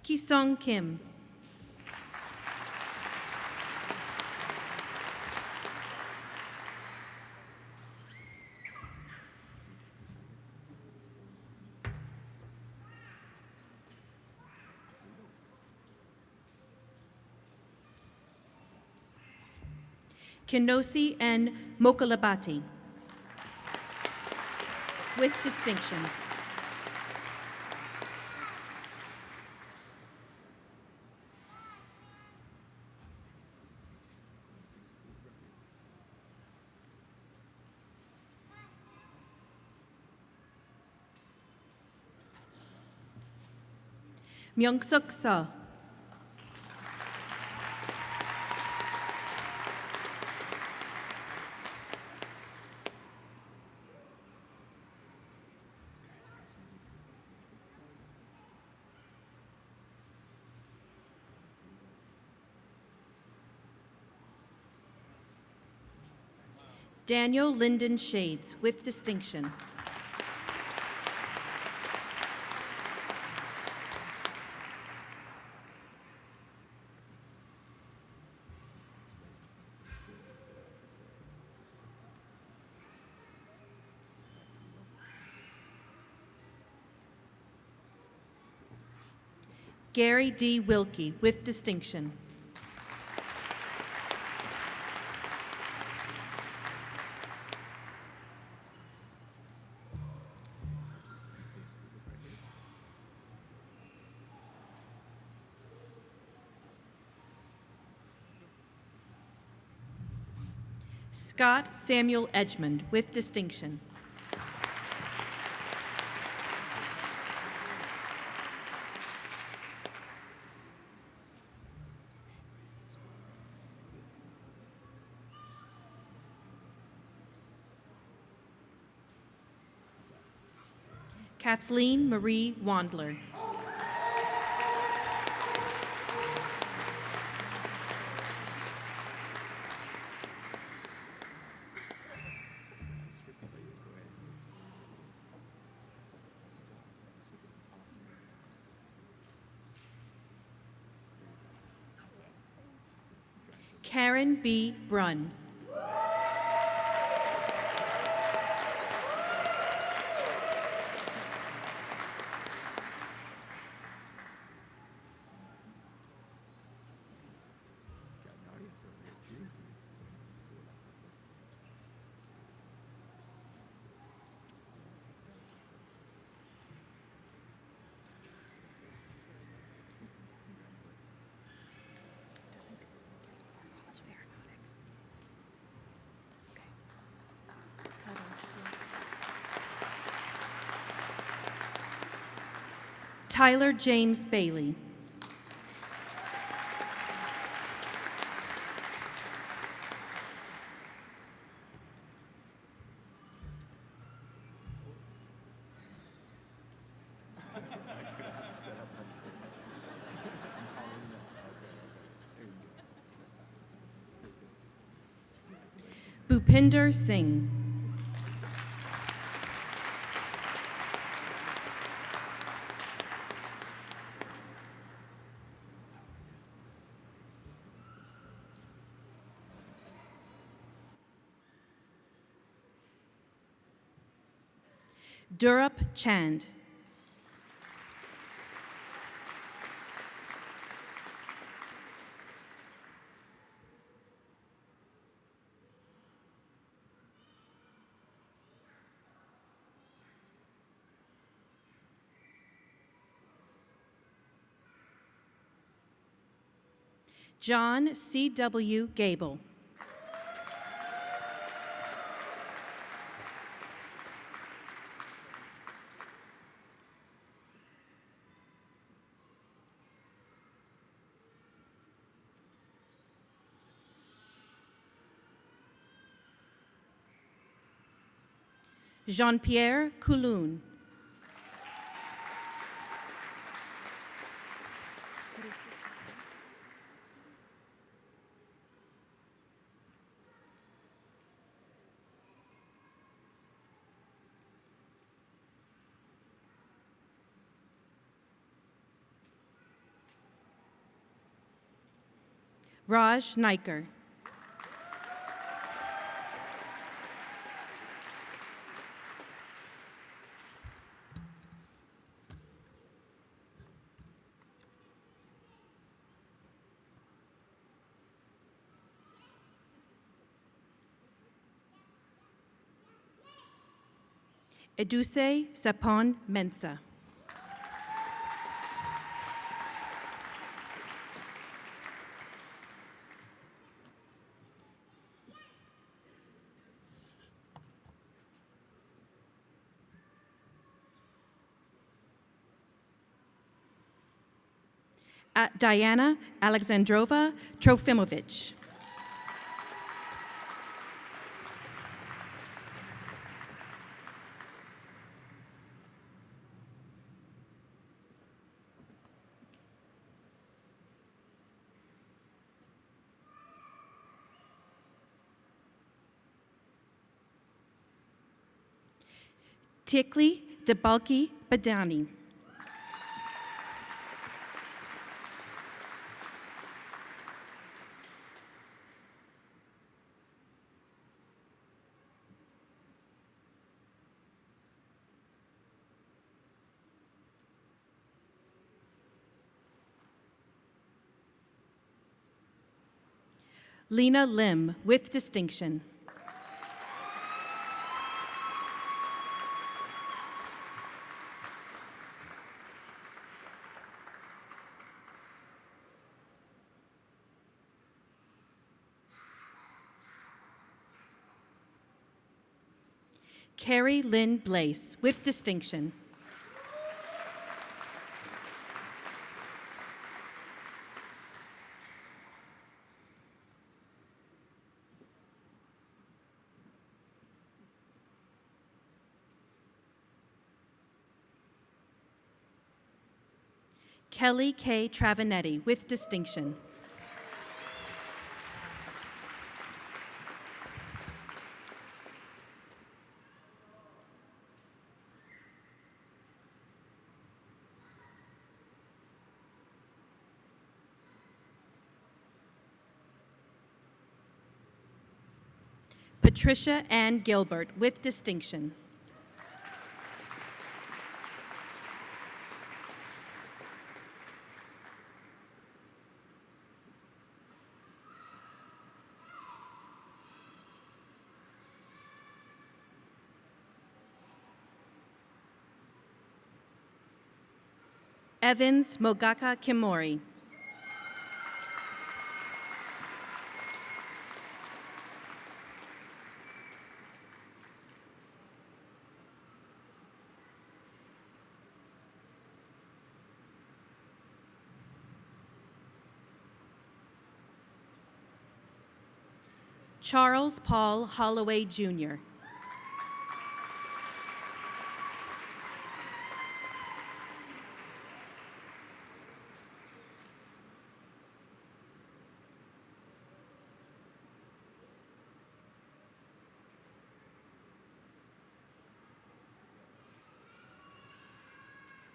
Ki-sung Kim. Kinosi N. Mokalabati, with distinction. Myung-suk Seo. Daniel Lyndon Shades, with distinction. Gary D. Wilkie, with distinction. Scott Samuel Edgmond, with distinction. Kathleen Marie Wandler. Karen B. Brunn. Tyler James Bailey. Bhupinder Singh. Durup Chand. John C.W. Gable. Jean-Pierre Couloun. Raj Naiker. Eduse Sapon Mensa. Diana Alexandrova Trofimovich. Tikli Debalki Badani. Lena Lim with distinction. Carrie Lynn Blaise with distinction. Kelly K. Travinetti with distinction. Patricia Ann Gilbert with distinction. Evans Mogaka Kimori. Charles Paul Holloway, Jr.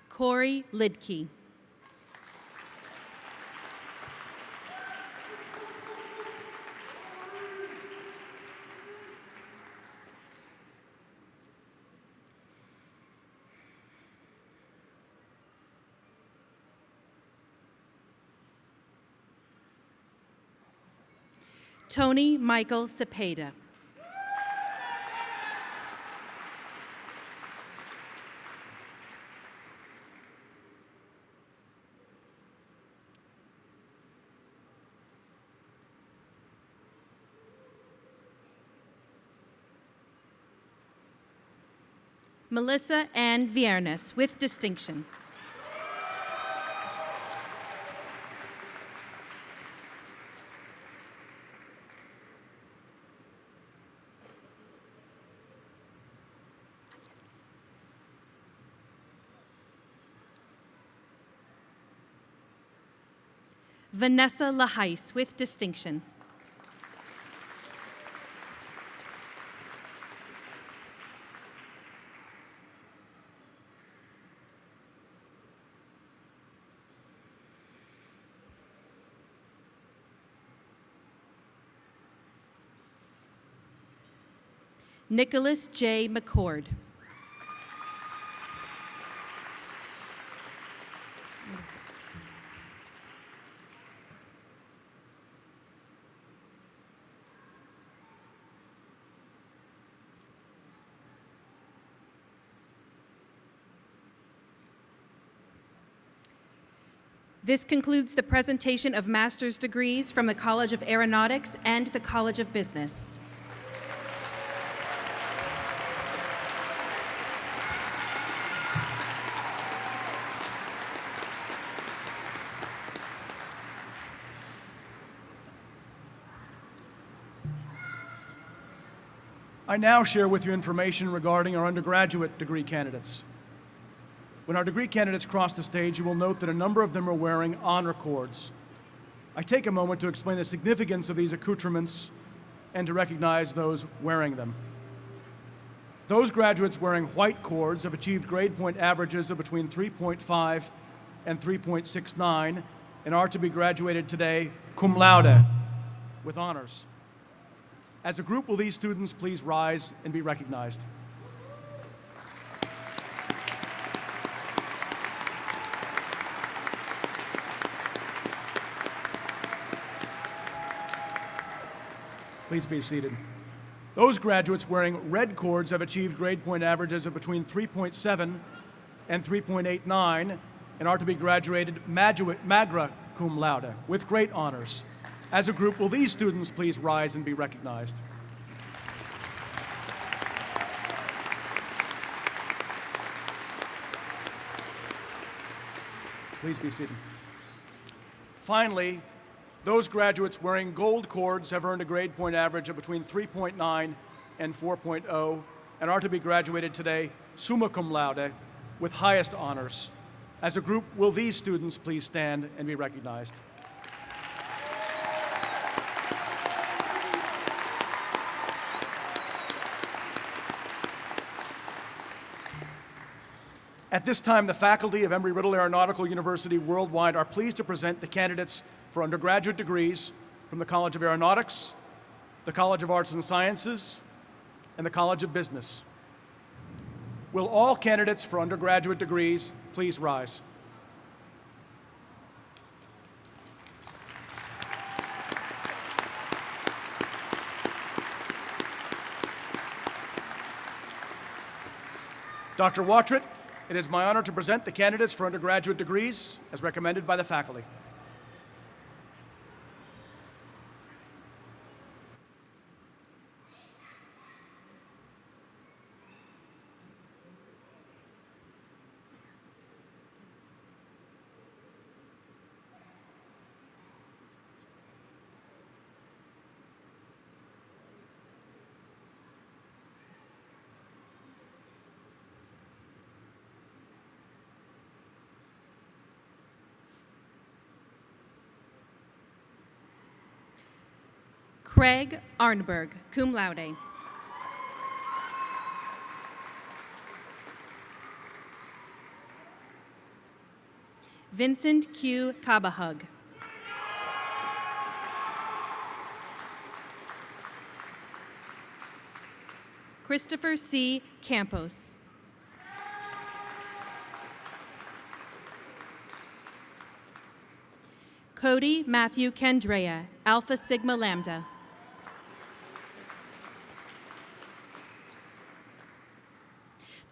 Corey Lidke. Tony Michael Cepeda. Melissa Ann Viernes, with distinction. Vanessa Laheis, with distinction. Nicholas J. McCord. This concludes the presentation of master's degrees from the College of Aeronautics and the College of Business. I now share with you information regarding our undergraduate degree candidates. When our degree candidates cross the stage, you will note that a number of them are wearing honor cords. I take a moment to explain the significance of these accoutrements and to recognize those wearing them. Those graduates wearing white cords have achieved grade point averages of between 3.5 and 3.69 and are to be graduated today cum laude, with honors. As a group, will these students please rise and be recognized? Please be seated. Those graduates wearing red cords have achieved grade point averages of between 3.7 and 3.89 and are to be graduated magna cum laude, with great honors. As a group, will these students please rise and be recognized? Please be seated. Finally, those graduates wearing gold cords have earned a grade point average of between 3.9 and 4.0 and are to be graduated today summa cum laude, with highest honors. As a group, will these students please stand and be recognized? At this time, the faculty of Embry-Riddle Aeronautical University Worldwide are pleased to present the candidates for undergraduate degrees from the College of Aeronautics, the College of Arts and Sciences, and the College of Business. Will all candidates for undergraduate degrees please rise? Dr. Watrett, it is my honor to present the candidates for undergraduate degrees as recommended by the faculty. Craig Arnberg, cum laude. Vincent Q. Kabahug. Christopher C. Campos. Cody Matthew Kendrea, Alpha Sigma Lambda.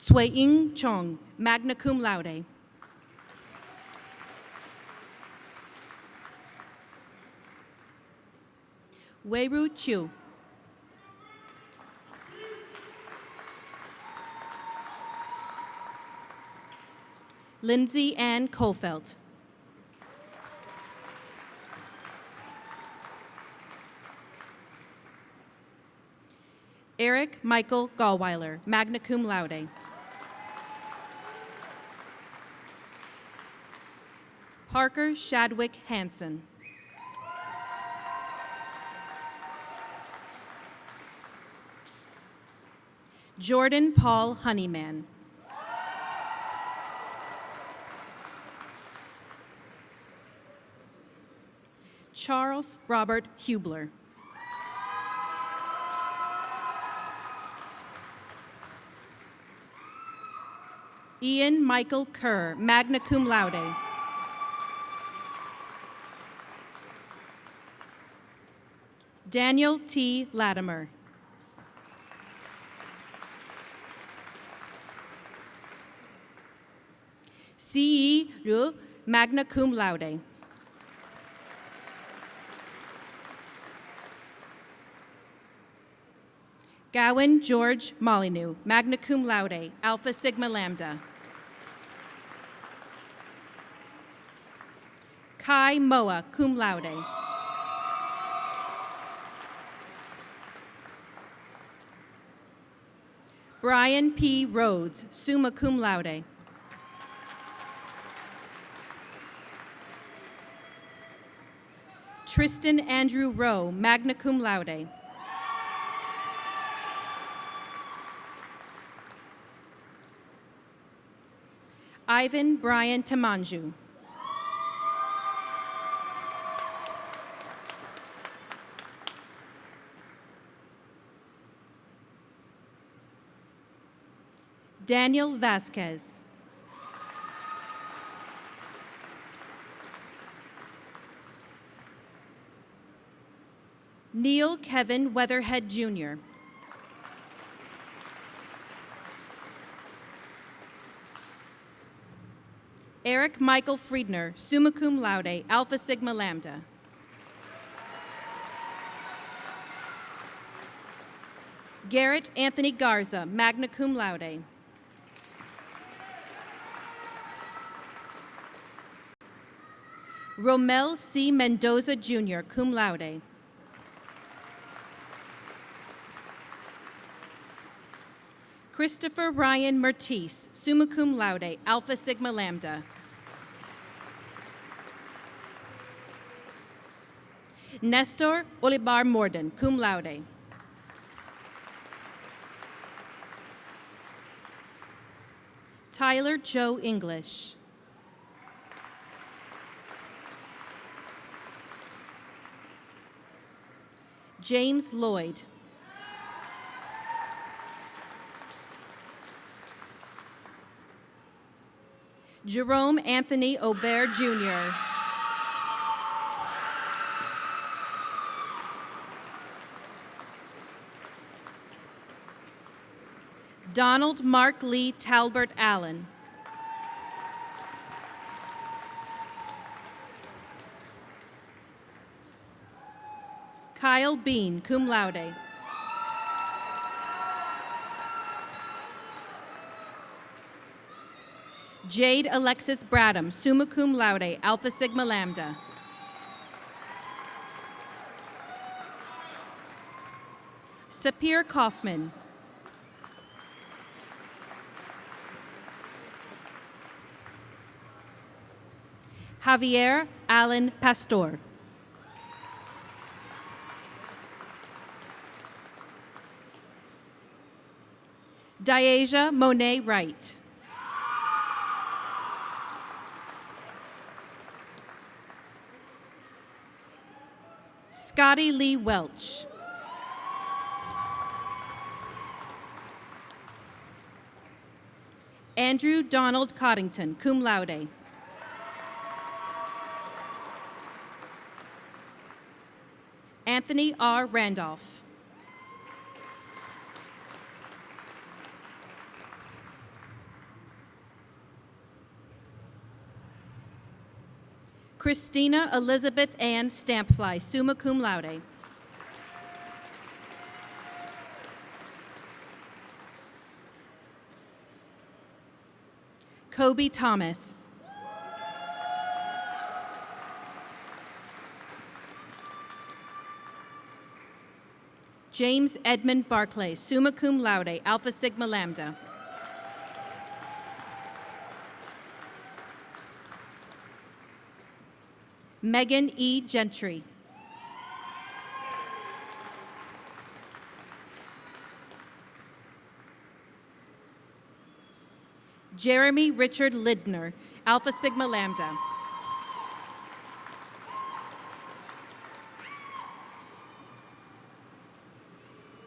Tsui-Ing Chong, magna cum laude. Wei-Ru Chiu. Lindsay Ann Colfelt. Eric Michael Gallweiler, magna cum laude. Parker Shadwick Hansen. Jordan Paul Honeyman. Charles Robert Hubler. Ian Michael Kerr, magna cum laude. Daniel T. Latimer. C.E. Ru, magna cum laude. Gowan George Molyneux, magna cum laude, Alpha Sigma Lambda. Kai Moa, cum laude. Brian P. Rhodes, summa cum laude. Tristan Andrew Rowe, magna cum laude. Ivan Brian Tamanju. Daniel Vasquez. Neil Kevin Weatherhead, Jr. Eric Michael Friedner, summa cum laude, Alpha Sigma Lambda. Garrett Anthony Garza, magna cum laude. Romel C. Mendoza, Jr., cum laude. Christopher Ryan Mertis, summa cum laude, Alpha Sigma Lambda. Nestor Olibar Morden, cum laude. Tyler Joe English. James Lloyd. Jerome Anthony Aubert, Jr. Donald Mark Lee Talbert Allen. Kyle Bean, cum laude. Jade Alexis Bradham, summa cum laude, Alpha Sigma Lambda. Sapir Kaufman. Javier Allen Pastor. Diasia Monet Wright. Scotty Lee Welch. Andrew Donald Coddington, cum laude. Anthony R. Randolph. Christina Elizabeth Ann Stampfly, summa cum laude. Kobe Thomas. James Edmund Barclay, summa cum laude, Alpha Sigma Lambda. Megan E. Gentry. Jeremy Richard Lidner, Alpha Sigma Lambda.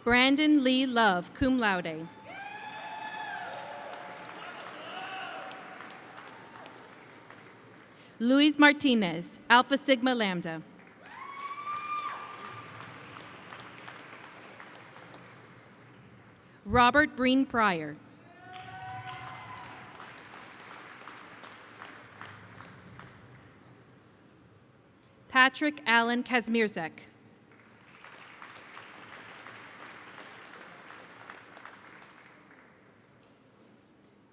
Brandon Lee Love, cum laude. Luis Martinez, Alpha Sigma Lambda. Robert Breen Pryor. Patrick Allen Kazmierzek.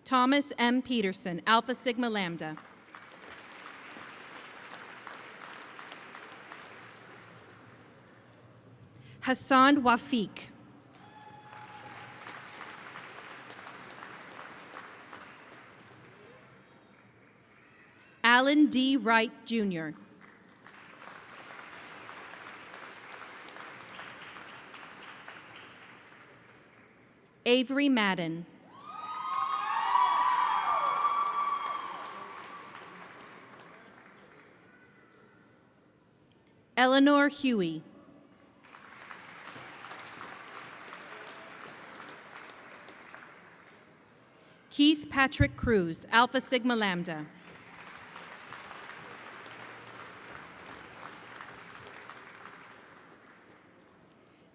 Thomas M. Peterson, Alpha Sigma Lambda. Hassan Wafiq. Alan D. Wright, Jr. Avery Madden. Eleanor Huey. Keith Patrick Cruz, Alpha Sigma Lambda.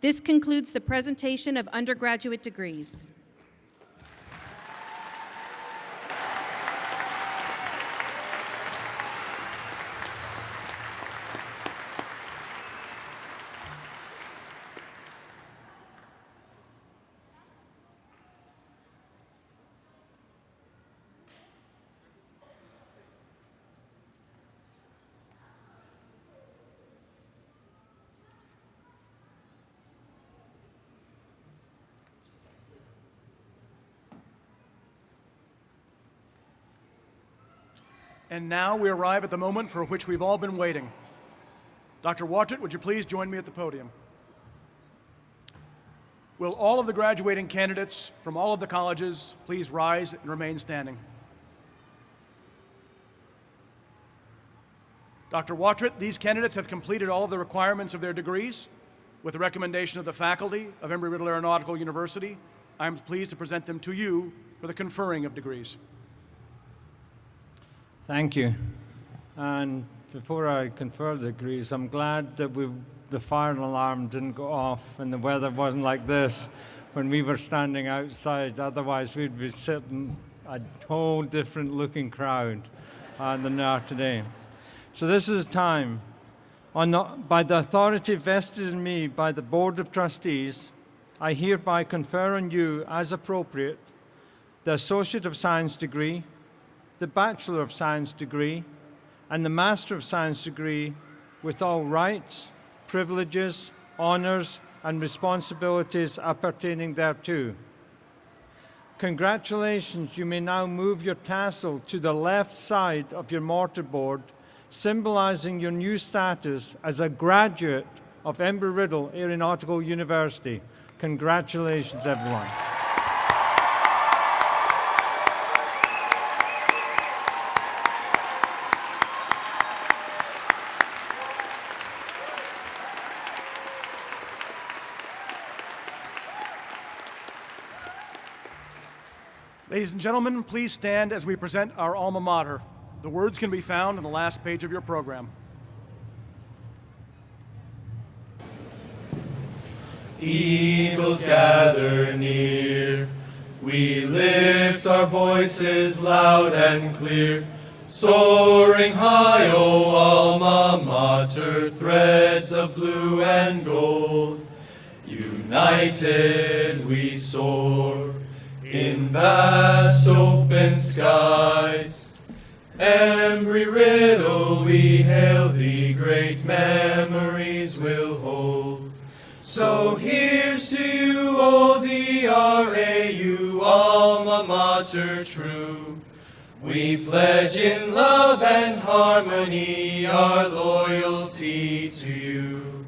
This concludes the presentation of undergraduate degrees. And now we arrive at the moment for which we've all been waiting. Dr. Watchett, would you please join me at the podium? Will all of the graduating candidates from all of the colleges please rise and remain standing? Dr. Watchett, these candidates have completed all of the requirements of their degrees. With the recommendation of the faculty of Embry-Riddle Aeronautical University, I am pleased to present them to you for the conferring of degrees. Thank you. And before I confer the degrees, I'm glad that the fire alarm didn't go off and the weather wasn't like this when we were standing outside. Otherwise, we'd be sitting a whole different looking crowd than they are today. So this is time. By the authority vested in me by the Board of Trustees, I hereby confer on you, as appropriate, the Associate of Science degree, the Bachelor of Science degree, and the Master of Science degree with all rights, privileges, honors, and responsibilities appertaining thereto. Congratulations, you may now move your tassel to the left side of your mortarboard, symbolizing your new status as a graduate of Embry-Riddle Aeronautical University. Congratulations, everyone. Ladies and gentlemen, please stand as we present our alma mater. The words can be found on the last page of your program. Eagles gather near, we lift our voices loud and clear. Soaring high, O alma mater, threads of blue and gold, united we soar in vast open skies. Embry-Riddle, we hail thee, great memories will hold. So here's to you, old DRAU, alma mater true. We pledge in love and harmony our loyalty to you.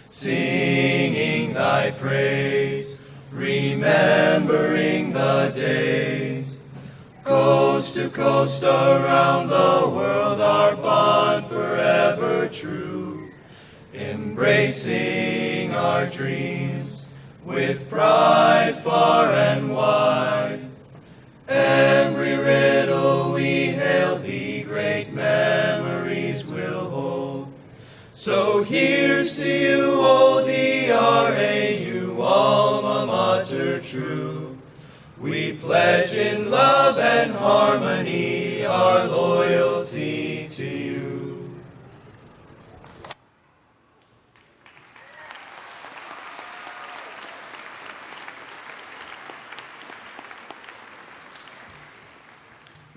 Singing thy praise, remembering the days, coast to coast around the world, our bond forever true. Embracing our dreams with pride far and wide. Embry-Riddle, we hail thee, great memories will hold. So here's to you, old DRAU, alma mater true. We pledge in love and harmony our loyalty to you.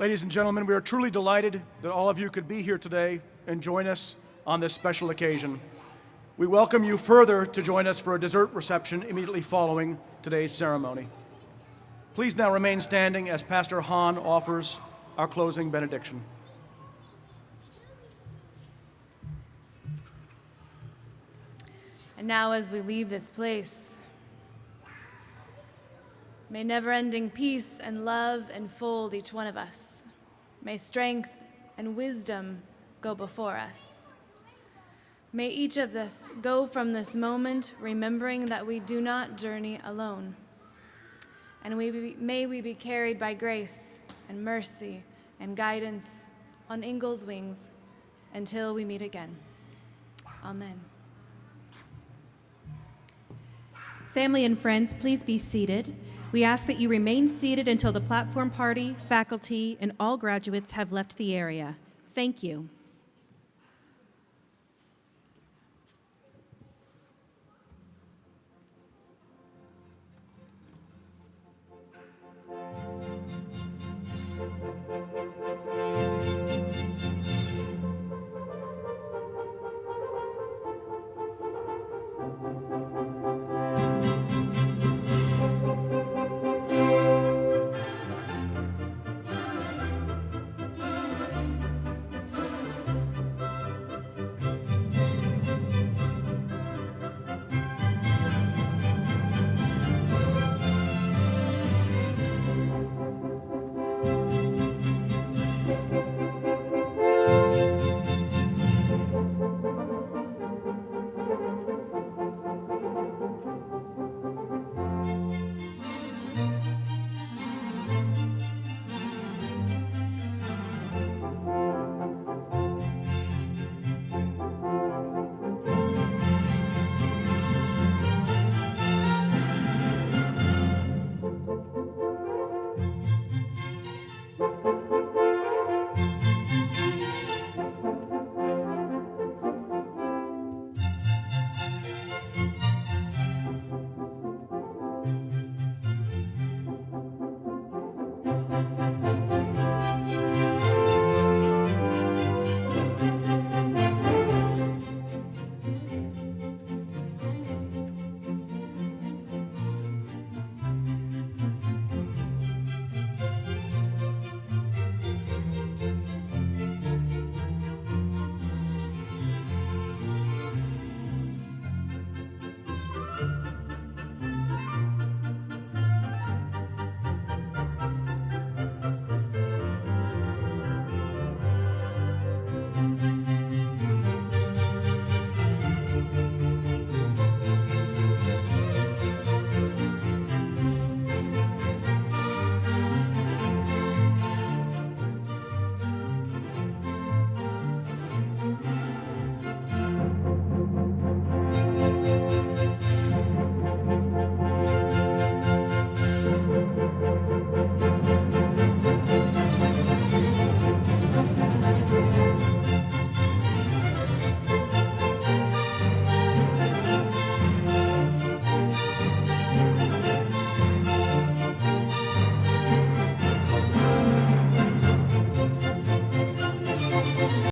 Ladies and gentlemen, we are truly delighted that all of you could be here today and join us on this special occasion. We welcome you further to join us for a dessert reception immediately following today's ceremony. Please now remain standing as Pastor Hahn offers our closing benediction. And now as we leave this place, may never-ending peace and love enfold each one of us. May strength and wisdom go before us. May each of us go from this moment remembering that we do not journey alone. And may we be carried by grace and mercy and guidance on eagle's wings until we meet again. Amen. Family and friends, please be seated. We ask that you remain seated until the platform party, faculty, and all graduates have left the area. Thank you.